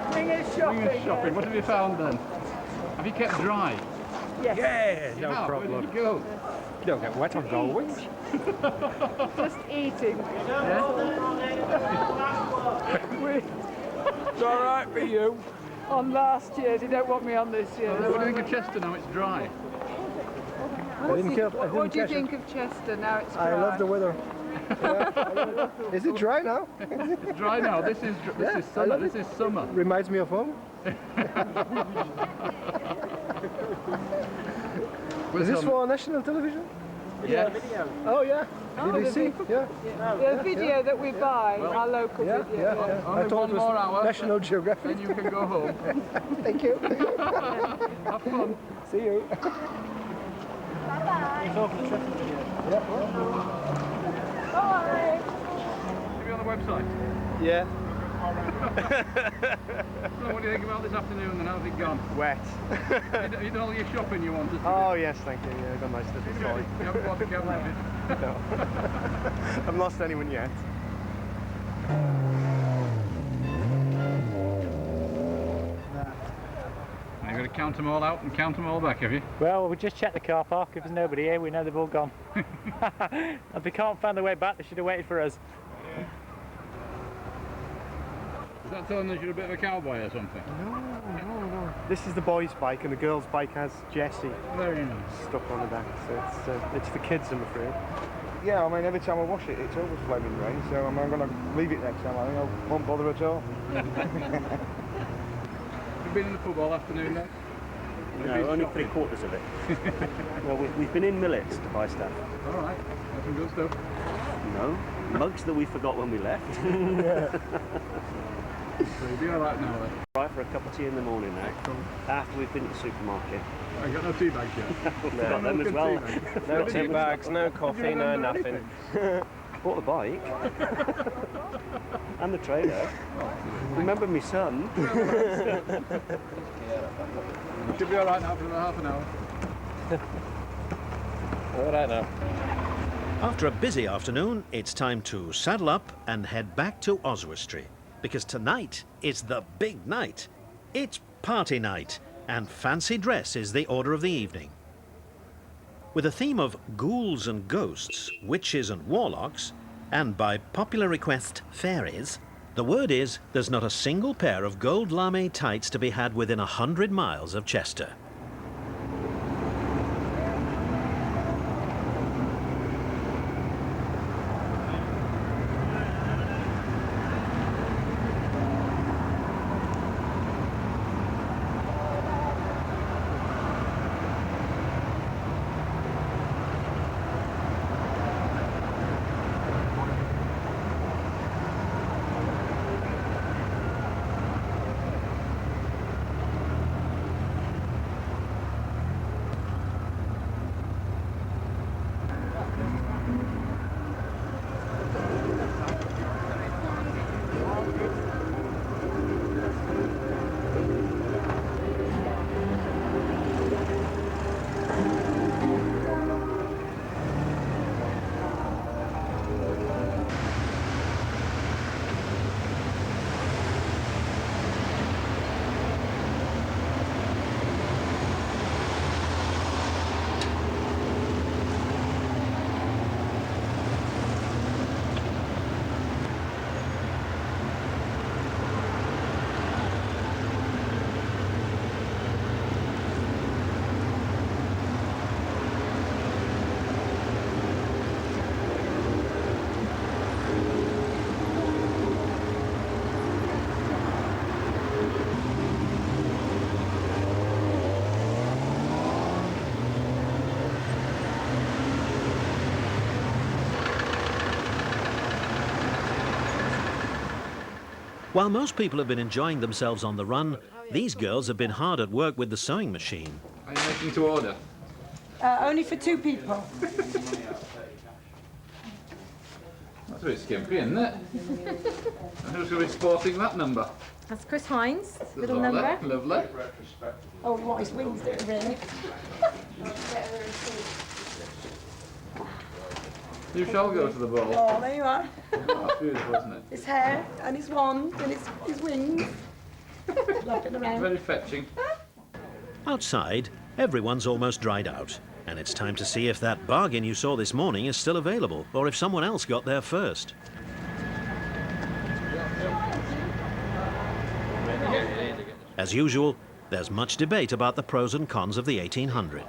Wingers shopping. Wingers shopping. What have you found then? Have you kept dry? Yes. Yeah, no problem. Where did you go? You don't get wet on Goldwings. Just eating. Yeah? It's all right for you. On last year's, you don't want me on this year. What do you think of Chester now it's dry? What do you think of Chester now it's dry? I love the weather. Is it dry now? It's dry now. This is summer. This is summer. Reminds me of home. Is this for national television? Yeah. Oh yeah. BBC. Yeah. The video that we buy, our local video. Yeah. Only I thought one more hour. National Geographic. Then you can go home. Thank you. Have fun. See you. Bye-bye. It's off the Treffen video. Yeah. Bye. Should be on the website. Yeah. So what do you think about this afternoon then? How's it gone? Wet. You done all your shopping you wanted to Oh do? yes, thank you. Yeah, I got a nice little toy. You haven't bought the camera, have you? No. I've lost anyone yet. to count them all out and count them all back, have you? Well, we just checked the car park. If there's nobody here, we know they've all gone. If they can't find their way back, they should have waited for us. Is that telling us you're a bit of a cowboy or something? No. This is the boys' bike, and the girls' bike has Jessie. Very nice. Stuck on the back, so it's for kids, I'm afraid. Yeah, I mean, every time I wash it, it's always flaming rain, so I'm going to leave it next time. I think I won't bother at all. You've been in the pub all afternoon then? No, only 3/4 of it. Well, we've been in Millets to buy stuff. All right, some good stuff. No, mugs that we forgot when we left. So you'll be all right now then? Right for a cup of tea in the morning now. Cool. After we've been to the supermarket. I got no tea bags yet. Forgot them as well. No tea bags, no coffee, no nothing. Bought the bike. And the trailer. Remember my son. Should be all right now for about half an hour. All right now. After a busy afternoon, it's time to saddle up and head back to Oswestry. Because tonight is the big night. It's party night, and fancy dress is the order of the evening. With a theme of ghouls and ghosts, witches and warlocks, and by popular request, fairies, the word is there's not a single pair of gold lame tights to be had within 100 miles of Chester. While most people have been enjoying themselves on the run, these girls have been hard at work with the sewing machine. Are you making to order? Only for 2 people. That's a bit skimpy, isn't it? Who's going to be sporting that number? That's Chris Hines, Lovely, little number. Lovely. Oh, what his wings do, really. You shall go to the ball. Oh, there you are. Oh, that's beautiful, isn't it? His hair and his wand and his wings. Flopping around. Very fetching. Outside, everyone's almost dried out, and it's time to see if that bargain you saw this morning is still available, or if someone else got there first. As usual, there's much debate about the pros and cons of the 1800.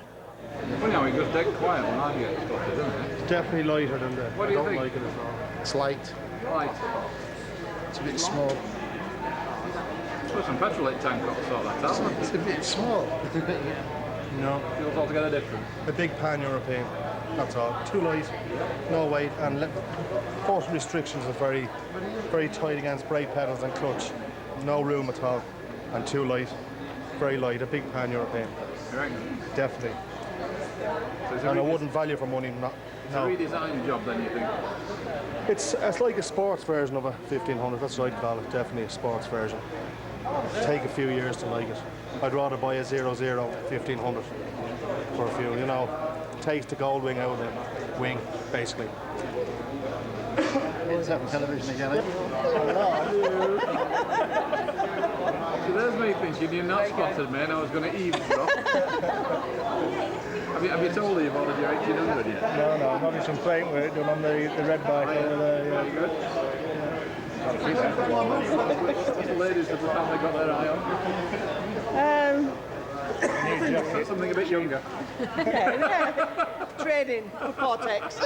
Well, now it goes dead quiet when I get spotted, doesn't it? It's definitely lighter than the... What do you I don't think? like it at all. It's light. Light. It's a bit small. Put some petrol in tank up to sort that out. It's a bit small. No. Feels altogether different. A big pan-European, that's all. Too light, no weight, and force restrictions are very, very tight against brake pedals and clutch. No room at all, and too light. Very light, a big pan-European. You reckon? Definitely. So And I wouldn't value for money, no. It's a redesign job then, you think? It's like a sports version of a 1500, that's what I'd call it, definitely a sports version. Take a few years to like it. I'd rather buy a 00 1500 for a few, you know. Takes the Goldwing out of the wing, basically. What was that on television again, eh? So there's me me thinking you're not spotted me and I was going to eavesdrop. have you told her you've ordered your 1800 yet? No, I'm having some paint work done on the red bike over there. Yeah. Very good. What's the ladies of the family got their eye on? Something a bit younger. Trading for Cortex.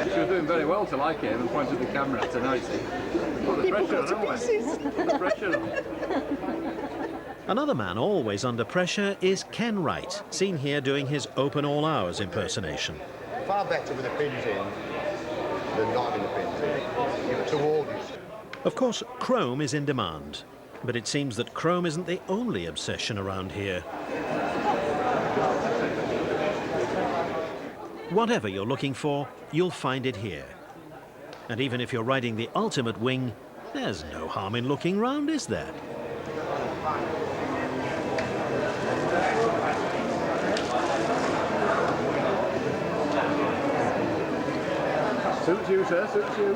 She was doing very well till I came and pointed the camera at her nicely. Oh, the pressure on, the pressure on. Another man always under pressure is Ken Wright, seen here doing his open all hours impersonation. Far better with the pins in than not having the pins in. You're too old. Of course, chrome is in demand, but it seems that chrome isn't the only obsession around here. Whatever you're looking for, you'll find it here. And even if you're riding the ultimate wing, there's no harm in looking round, is there? Suits you, sir, suits you.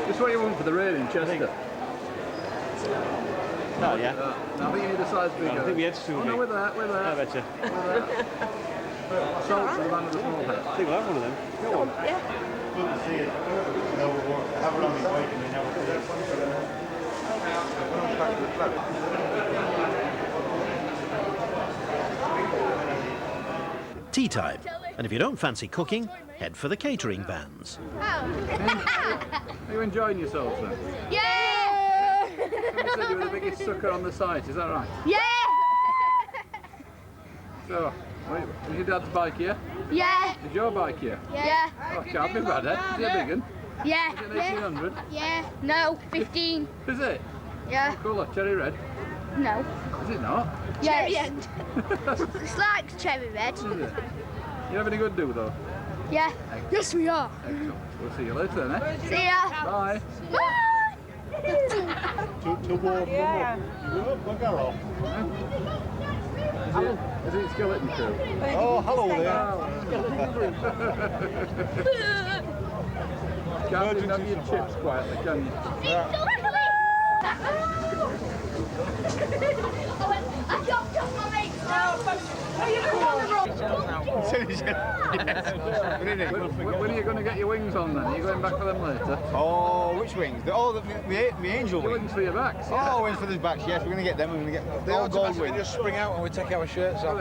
Just what you want for the rail in Chester. Oh, yeah. I think you need a size bigger. I think we had to no, with that. I betcha. Salt for the man with the small head. I think we'll have one of them. Go on, yeah. Good to see it. Have it on my bike and then have Tea time. And if you don't fancy cooking, head for the catering vans. Are you enjoying yourselves then? Yeah! Somebody said you were the biggest sucker on the site, is that right? Yeah! So, is your dad's bike here? Yeah! Is your bike here? Yeah! Oh, can't be bad, eh? Is it a big one? Yeah! Is it an 1800? Yeah! No, 15. Is it? Yeah. What colour? Cherry red? No. Is it not? Cherry red. It's like cherry red. Is it? You having a good do though? Yeah. Yes, we are. Excellent. We'll see you later then, eh? See ya. Bye. Bye. to warm them up. You will bugger off. Is it skeleton crew? Oh, hello there. Can't even have your chips quietly, can you? I jumped off my mate's now. Are you going on the road? When are you going to get your wings on then? Are you going back for them later? Oh, which wings? The angel Your wings. wings for your backs? Oh, wings for the backs, yes, we're going to get them. We're going to get the old Goldwing. Just spring out when we take our shirts off.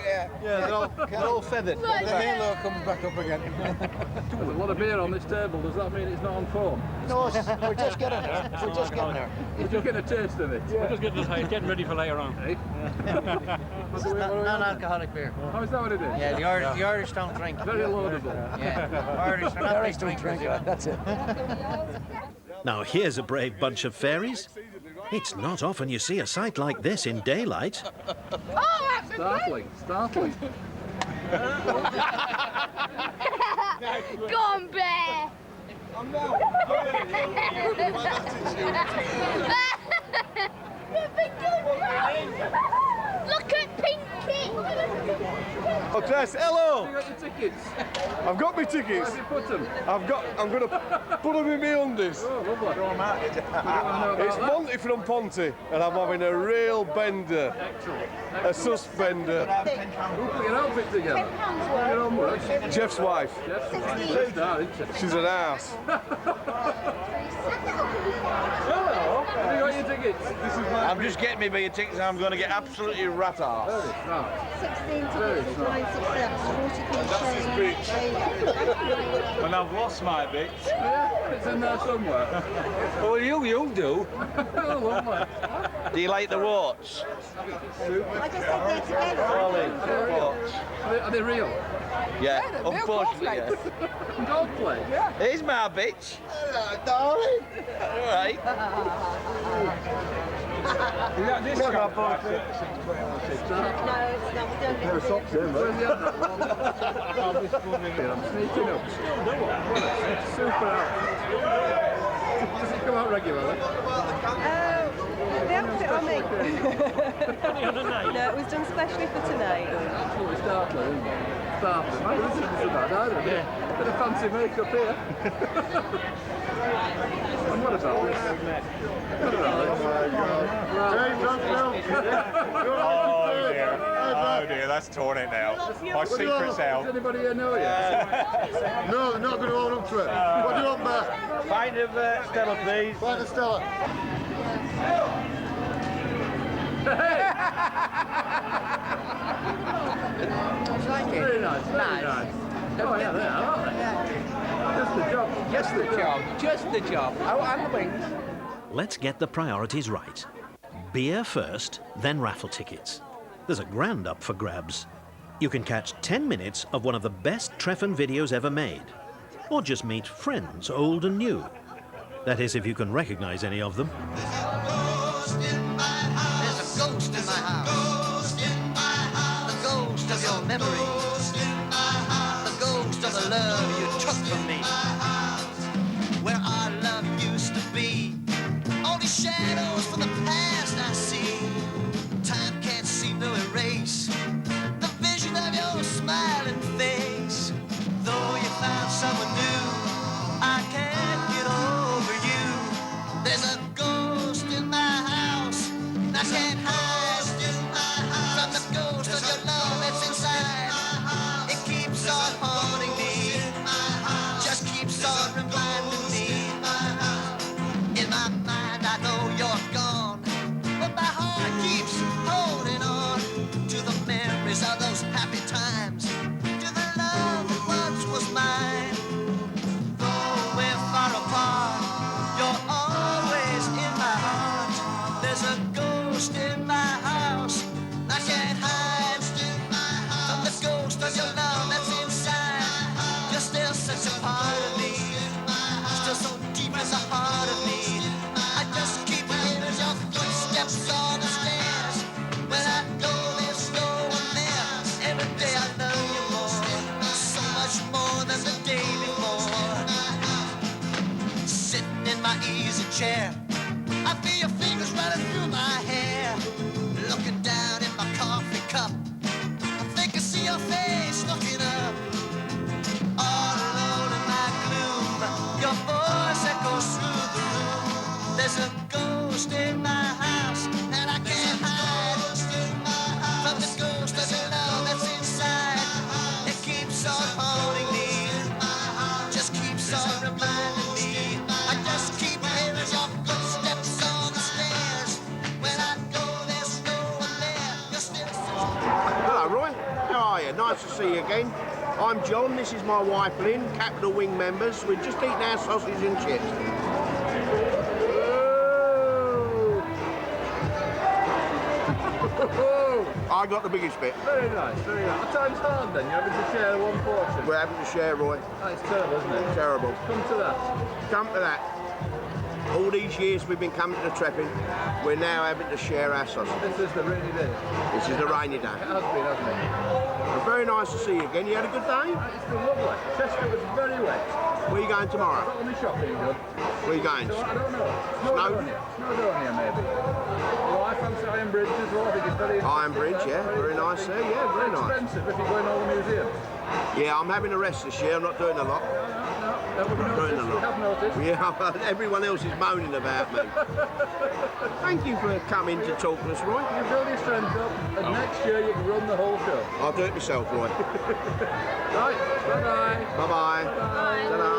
Yeah, they're all feathered. The halo comes back up again. There's a lot of beer on this table. Does that mean it's not on form? No, we're just getting there. We're just getting there. We're just getting a taste of it. We're just getting ready for later on. Eh? Non-alcoholic beer. Oh, is that what it is? Yeah, the Irish don't drink. Very laudable. Yeah, Irish don't drink. That's it. Now here's a brave bunch of fairies. It's not often you see a sight like this in daylight. Startling, startling. Go on, bear. Look at Pinky. Oh, Tess, hello. Have you got your tickets? I've got my tickets. Where have you put them? I'm going to put them in my undies. Oh, lovely. It's Monty from Ponty, and I'm having a real bender. Excellent. A suspender. Who put your outfit together? Your own work? Jeff's wife. Jeff's wife. She's a star, isn't she? She's an ass. Have you got your tickets? I'm just getting me your tickets and I'm going to get absolutely rat ass. Very smart. 16 tickets is 967, 40p. And I've lost my bits. Yeah, it's in there somewhere. Oh, you do. Oh, lovely. Do you like the warts? I just said they're together. Are they real? Yeah, unfortunately, yeah. Gold plate? Yeah. Here's my bitch. Hello, darling. All right. Is that this guy? No, it's not. We don't get the Where's the other one? I'm sneaking up. Super out. Does it come out regularly? The outfit I make. On a night. No, it was done specially for tonight. Absolutely startling, isn't it? Startling. Maybe this isn't bad either, is it? Bit of fancy makeup here. And what about this? Oh dear, that's torn it now. My secret's out. Does anybody here know yet? No, they're not going to hold up to it. What do you want back? Pint of Stella, please. Pint of Stella. Very nice, very nice. Oh yeah, they are, aren't they? Just the job. Just the job. Just the job. Oh, and the wings. Let's get the priorities right. Beer first, then raffle tickets. There's a grand up for grabs. You can catch 10 minutes of one of the best Treffen videos ever made. Or just meet friends, old and new. That is, if you can recognize any of them. There's a ghost in my house. The ghost of your memory. The ghost of the love you took from me. Where our love used to be. Only shadows from the past I see. Time can't seem to erase the vision of your smiling face. Though you found someone new, I can't get over you. There's a ghost in my house. I can't hide from the ghost of your love that's inside. It keeps on haunting me, just keeps on reminding me. In my mind I know you're gone, but my heart keeps holding on to the memories of those happy times, to the love that once was mine. Though we're far apart, you're always in my heart. There's a ghost in my house. I can't hide from the ghost of your love that's inside. You're still such a part of me, still so deep in the heart of me. I just keep hearing your footsteps on the stairs. When I go, there's no one there. Every day I love you more, so much more than the day before. Sitting in my easy chair, I feel your fingers running through my hair. Looking down in my coffee cup, I think I see your face looking up. All alone in my gloom, your voice echoes through the room. There's a ghost in my house, and I can't hide from the ghost of your love that's inside. It keeps on haunting me, just keeps on reminding me. I just keep hearing your footsteps on the stairs. When I go, there's no one there. You're still Hello, Roy. How are you? Nice to see you again. I'm John. This is my wife, Lynn, Capital Wing members. We're just eating our sausage and chips. I got the biggest bit. Very nice, very nice. Our time's hard then, you're having to share one portion. We're having to share, Roy. Oh, it's terrible, isn't it? Terrible. Come to that. Come to that. All these years we've been coming to the Treffen, we're now having to share our sausage. This is the rainy day. This is the rainy day. It has been, hasn't it? Well, very nice to see you again. You had a good day? It's been lovely. Chester was very wet. Where are you going tomorrow? Got all my shopping done. Where are you going? So, I don't know. Snowdonia, maybe. Well, I fancy Iron Bridge as well. I think it's very Iron Bridge, yeah. Very nice there. Yeah, very nice. Expensive if you go in all the museums. Yeah, I'm having a rest this year. I'm not doing a lot. No, we've noticed. We have noticed. Yeah, everyone else is moaning about me. Thank you for coming to talk to us, Roy. You build your strength up, and next year you can run the whole show. I'll do it myself, Roy. Right, bye-bye. Bye-bye. Ta-da.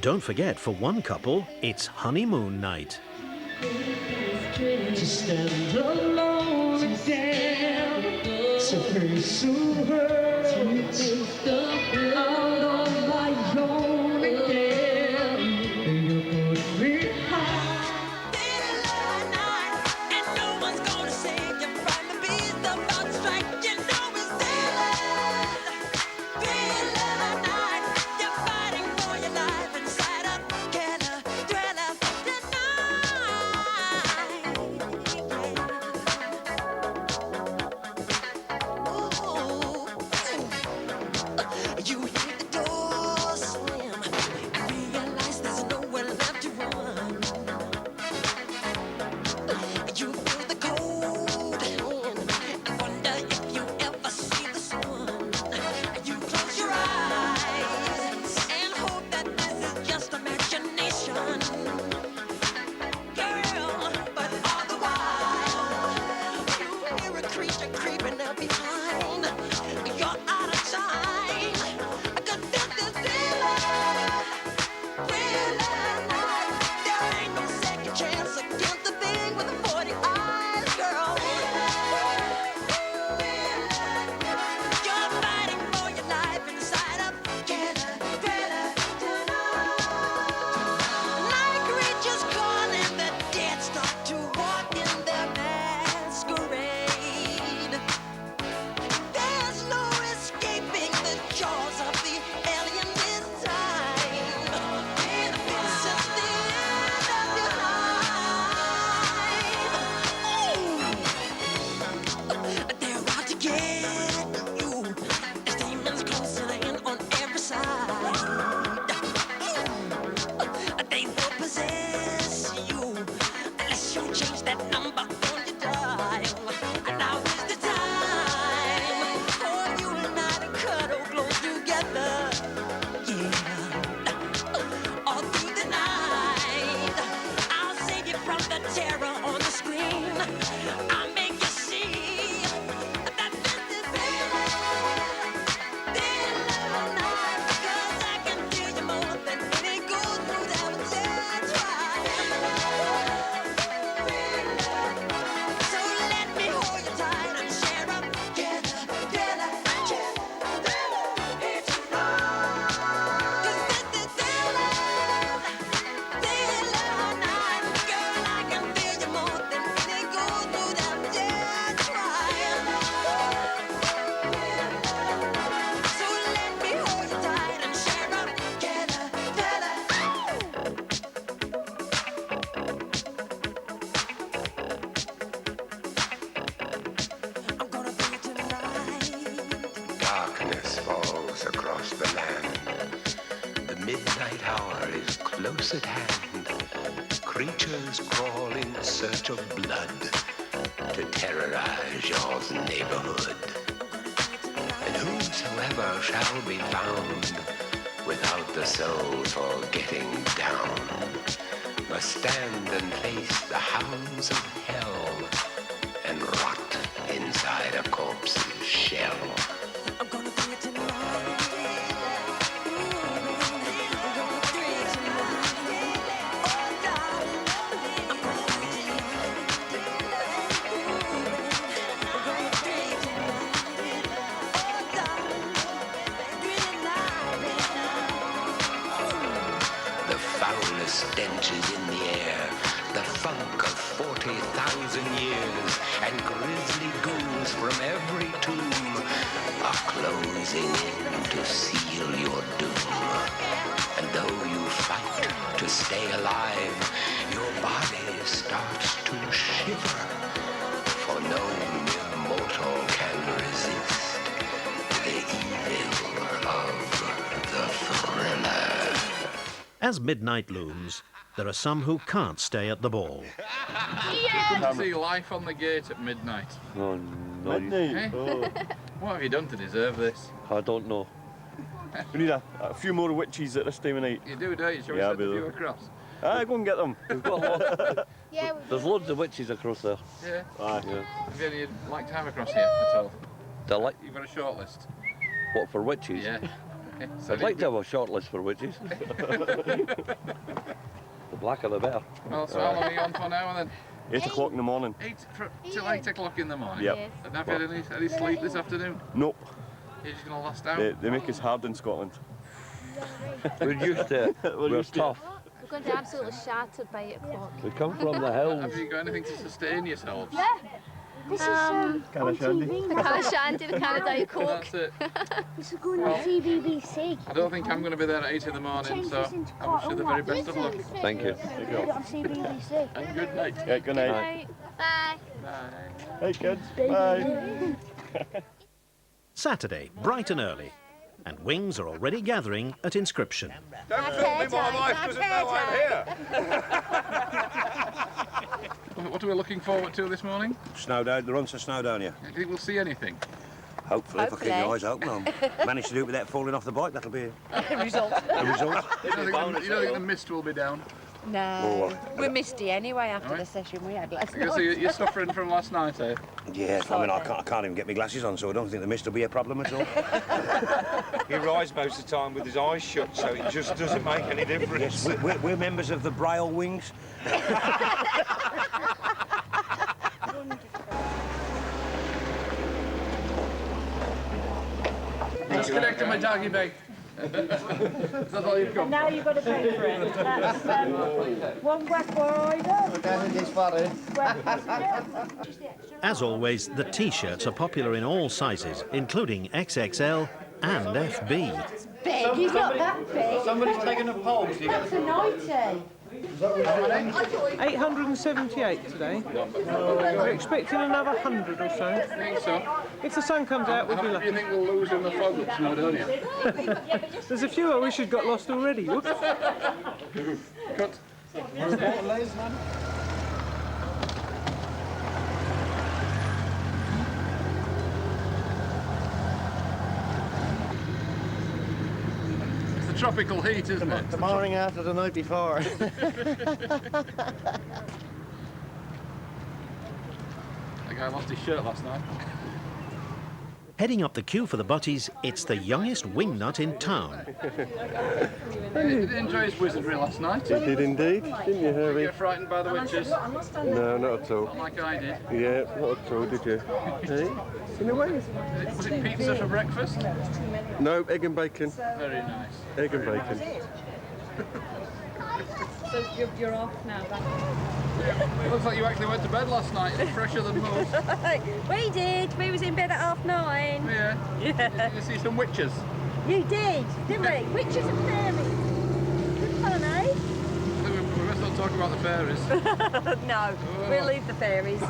don't forget, for one couple, it's honeymoon night. To stand alone again, so pursue her, to take the out on my own again. You put me high. And no one's gonna save you from the beast about to strike. You know it's daylight, thriller night. You're fighting for your life inside a killer thriller tonight. You hear the door slam and realize there's nowhere left to run. You feel the cold hand and wonder if you ever see the sun. You close your eyes and hope that this is just imagination, girl. But all the while, you hear a creature creeping up behind. You're out of time. 'Cause this is thriller night. There ain't no second chance against the thing with the 40 eyes, girl. You're fighting for your life inside a killer thriller tonight. Night creatures calling, the dead start to walk in their masquerade. There's no escaping the jaws of the alien this time. This is the end of your life. They're out to get you. There's demons closing in on every side. They will possess you unless you change that number on your dial. And now is the time for you and I to cuddle close together. Yeah. All through the night, I'll save you from the terror on the screen. I'll make you see that this is thriller night. 'Cause I can feel you more than any good news ever did try. So let me hold you tight and share a thriller it's tonight. 'Cause this is thriller night. Girl, I can feel you more than any good news ever did try. So let me hold you tight and share a thriller. I'm gonna do it tonight. Darkness falls across the land. The midnight hour is close at hand. Creatures crawl in search of blood to terrorize your neighborhood. And whosoever shall be found without the soul for getting down must stand and face the hounds of hell and rot inside a corpse's shell. I'm gonna do it tonight. I'm gonna do it tonight. Oh, darling, I'm gonna do it tonight. I'm gonna do it tonight. Oh, darling, do it tonight. The foulest stench is in the air, the funk of 40,000 years, and grisly ghouls from every tomb are closing in to seal your doom. And though you fight to stay alive, your body starts to shiver, for no mere mortal can resist the evil of the thriller. As midnight looms, there are some who can't stay at the ball. You couldn't see life on the gate at midnight. Oh, no. Eh? What have you done to deserve this? I don't know. We need a few more witches at this time of night. You do, don't you? Shall we Yeah, send a we few do. across? Aye, go and get them. We've got a lot. Yeah, There's loads of witches across there. Yeah. Aye, yeah. Have you any you'd like to have across here at all? They're like, You've got a short list? what, for witches? Yeah. I'd like to have a short list for witches. The blacker the better. Well, so how long are you on for now then? 8 o'clock in the morning. Till 8 o'clock in the morning? Yep. And have you had any sleep this afternoon? Nope. You're just going to last out? They make us hard in Scotland. We're used to it. We're tough. We're going to absolutely shatter by 8 o'clock. We come from the hills. Have you got anything to sustain yourselves? Yeah. This is on TV. The can of shandy, the can of Diet Coke. That's it. This is going on BBC. I don't think I'm going to be there at 8 in the morning, so I wish you the very best of luck. Thank you. Put it on CBBC. And good night. Yeah, good night. Bye. Bye. Hey kids. Bye. Saturday, bright and early, and wings are already gathering at Inscription. Don't film me, my wife doesn't know I'm here. What are we looking forward to this morning? Snowdown, the run to Snowdonia. Do you think we'll see anything? Hopefully, if I keep my eyes open, I'll manage to do it without falling off the bike. That'll be A result. a result. You don't think the mist will be down? No. We're misty anyway after the session we had last night. So you're suffering from last night, eh? Yeah, I mean, I can't even get my glasses on, so I don't think the mist will be a problem at all. He rides most of the time with his eyes shut, so it just doesn't make any difference. Yes, we're members of the Braille Wings. Disconnecting my doggy bag. That's all you've got. And now you've got to pay for it. That's one whack rider. As always, the T-shirts are popular in all sizes, including XXL and FB. Big, he's not that big. Somebody's taken a poll. That's a 90. 878 today. We're expecting another 100 or so. I think so. If the sun comes out, we'll be How lucky. do you think we'll lose in the fog of Snowdonia? There's a few I wish had got lost already. Whoops. Cut. It's the tropical heat, isn't it? The morning after the night before. That guy lost his shirt last night. Heading up the queue for the butties, it's the youngest wingnut in town. Did he enjoy his wizardry last night? You did indeed, didn't you, Did you Herbie? get frightened by the witches? No, not at all. Not like I did. Yeah, not at all, did you? Hey? In a way. Was it pizza for breakfast? No, egg and bacon. Very nice. Egg and bacon. So you're off now, Looks like you actually went to bed last night. You're fresher than most. We did. We was in bed at 9:30. Yeah. Did you see some witches? You did, didn't we? Witches and fairies. Good fun, eh? I think we best not talk about the fairies. No, we'll leave the fairies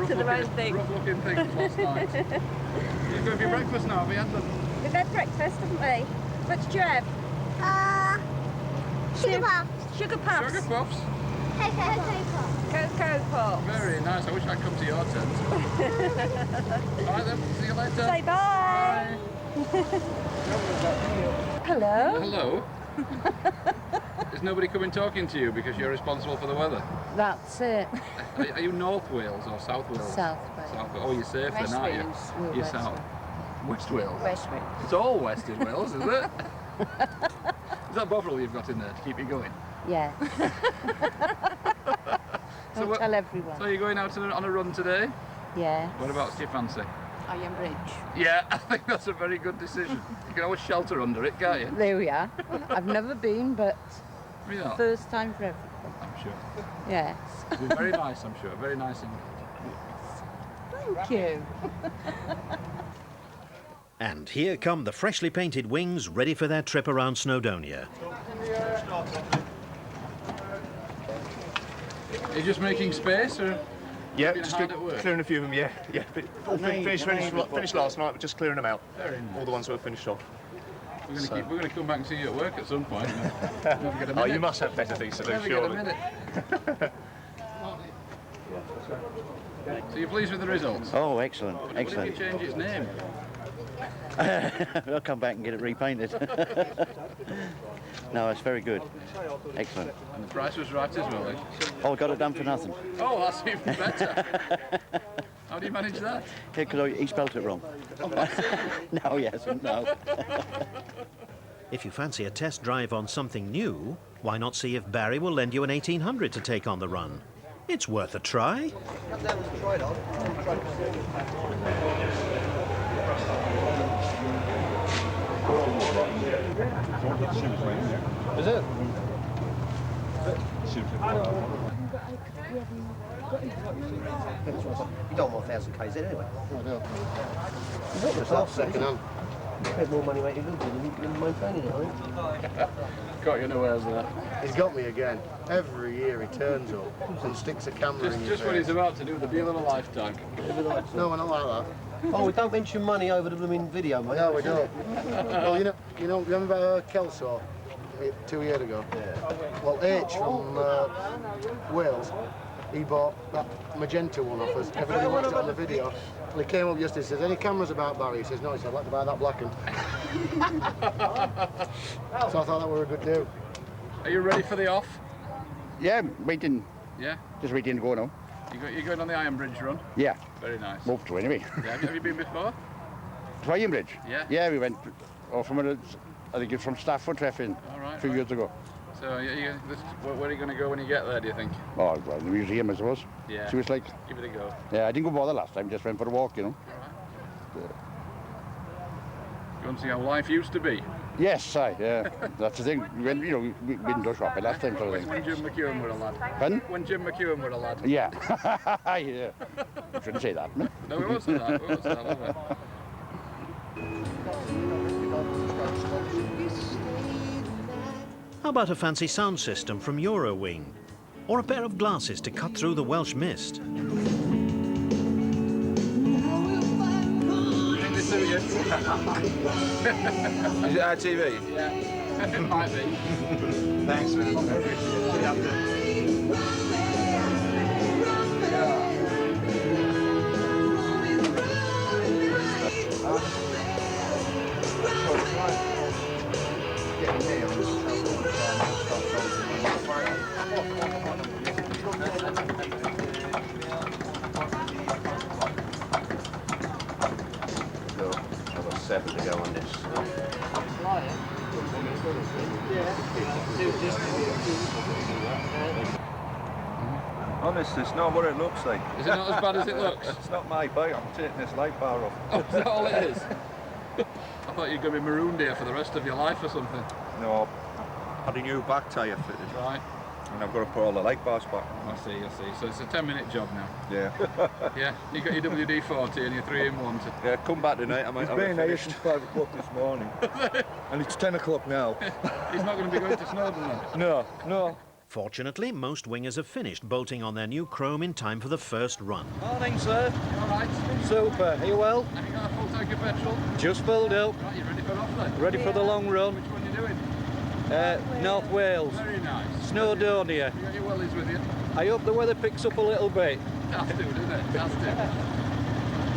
to their own thing. Rough looking things last night. You're going for your breakfast now, have you had them? We've had breakfast, haven't we? What did you have? Sugar puffs. Sugar puffs. Sugar puffs? Cocoa Pops. Very nice. I wish I'd come to your tent. All right then, see you later. Say bye. Hello. Hello. Is nobody coming talking to you because you're responsible for the weather? That's it. Are you North Wales or South Wales? South Wales. South Wales. Oh, you're safe West then, aren't you? Wales. We're You're West South. West Wales. West Wales. It's all West in Wales, is it? Is that Bovril you've got in there to keep you going? Yeah. So Don't tell everyone. So you're going out on a run today? Yeah. Whereabouts do you fancy? Iron Bridge. Yeah, I think that's a very good decision. You can always shelter under it, can't you? There we are. I've never been, but Yeah. first time for everything. I'm sure. Yes. It'll be very nice, I'm sure. Very nice indeed. Thank you. And here come the freshly painted wings ready for their trip around Snowdonia. Are you just making space, or? Yeah, been just hard at work? clearing a few of them, yeah. All finished last night, but just clearing them out. Very nice. All the ones that were finished off. We're going to come back and see you at work at some point. Never get a Oh, minute. you must have better things to do, Never surely. get a minute. So you're pleased with the results? Oh, excellent, What excellent. if you change its name? I'll come back and get it repainted. No, it's very good. Excellent. And the price was right as well, then? Oh, I got it done for nothing. Oh, that's even better. How do you manage that? Yeah, because he spelt it wrong. No, he hasn't, no. If you fancy a test drive on something new, why not see if Barry will lend you an 1800 to take on the run? It's worth a try. Come down and try it on. Is it? You don't want 1,000 Ks in anyway. I do. It's off second hand. A bit more money making good than maintaining it, I think. Got you unawares there. He's got me again. Every year he turns up and sticks a camera in your Just when face. he's about to do the deal of a lifetime. No, we're not like that. Oh, we don't mention money over the blooming video, mate. No, we don't. Well, you know, remember Kelso 2 years ago? Yeah. Well, H from Wales, he bought that magenta one off us. Everybody watched it on the video. And he came up yesterday and says, "Any cameras about Barry?" He says, "No." He said, "I'd like to buy that black one." So I thought that were a good deal. Are you ready for the off? Yeah, waiting. Yeah? Just waiting to go now. You're going on the Iron Bridge run? Yeah. Very nice. Moved to anyway. Yeah, have you been before? To Iron Bridge? Yeah. Yeah, we went from I think it's from Stafford Treffen a few years ago. So where are you going to go when you get there, do you think? Oh, well, the museum, I suppose. Yeah. See what it's like. Give it a go. Yeah, I didn't go bother last time, just went for a walk, you know. You want to see how life used to be? Yes, yeah. That's the thing. We went, you know, we didn't go shopping last time, sort of thing. When Jim McEwen were a lad. Pardon? When Jim McEwen were a lad. Yeah. Yeah. You shouldn't say that, man. No, we won't say that. We won't say that, will we? How about a fancy sound system from Eurowing? Or a pair of glasses to cut through the Welsh mist? Is it our TV? Yeah. It might be. Thanks, man. I've got 7 to go on this. Honestly, it's not what it looks like. Is it not as bad as it looks? It's not my bike, I'm taking this light bar off. Oh, is that all it is? I thought you were going to be marooned here for the rest of your life or something. No, I had a new back tyre fitted. Right. And I've got to put all the light bars back. I see. So it's a 10-minute job now. Yeah. Yeah, you got your WD-40 and your 3-in-1. Yeah, come back tonight, I might It's have been it here finished. since 5 o'clock this morning. And it's 10 o'clock now. He's not going to be going to Snowdon then? No. Fortunately, most wingers have finished bolting on their new chrome in time for the first run. Morning, sir. You all right? Super. Are you well? Have you got a full tank of petrol? Just filled up. Right, you ready for off then? Ready for the long run. Which one are you doing? North Wales. Very nice. Snowdonia. You got your wellies with you? I hope the weather picks up a little bit. Has to, doesn't it? Has to.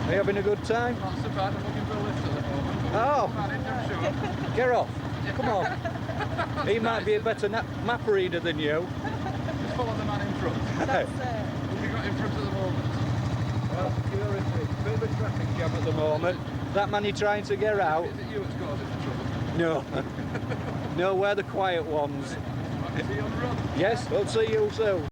Are you having a good time? Not so bad. I'm looking for a lift at the moment. Oh. Manage, I'm sure. Get off. Come on. He might be a better map reader than you. Just follow the man in front. That's it. What have you got in front at the moment? Well, you're in a bit of a traffic jam at the moment. That man you're trying to get out. Is it you that's causing the trouble? No. No, we're the quiet ones. See you on the road. Yes, we'll see you soon.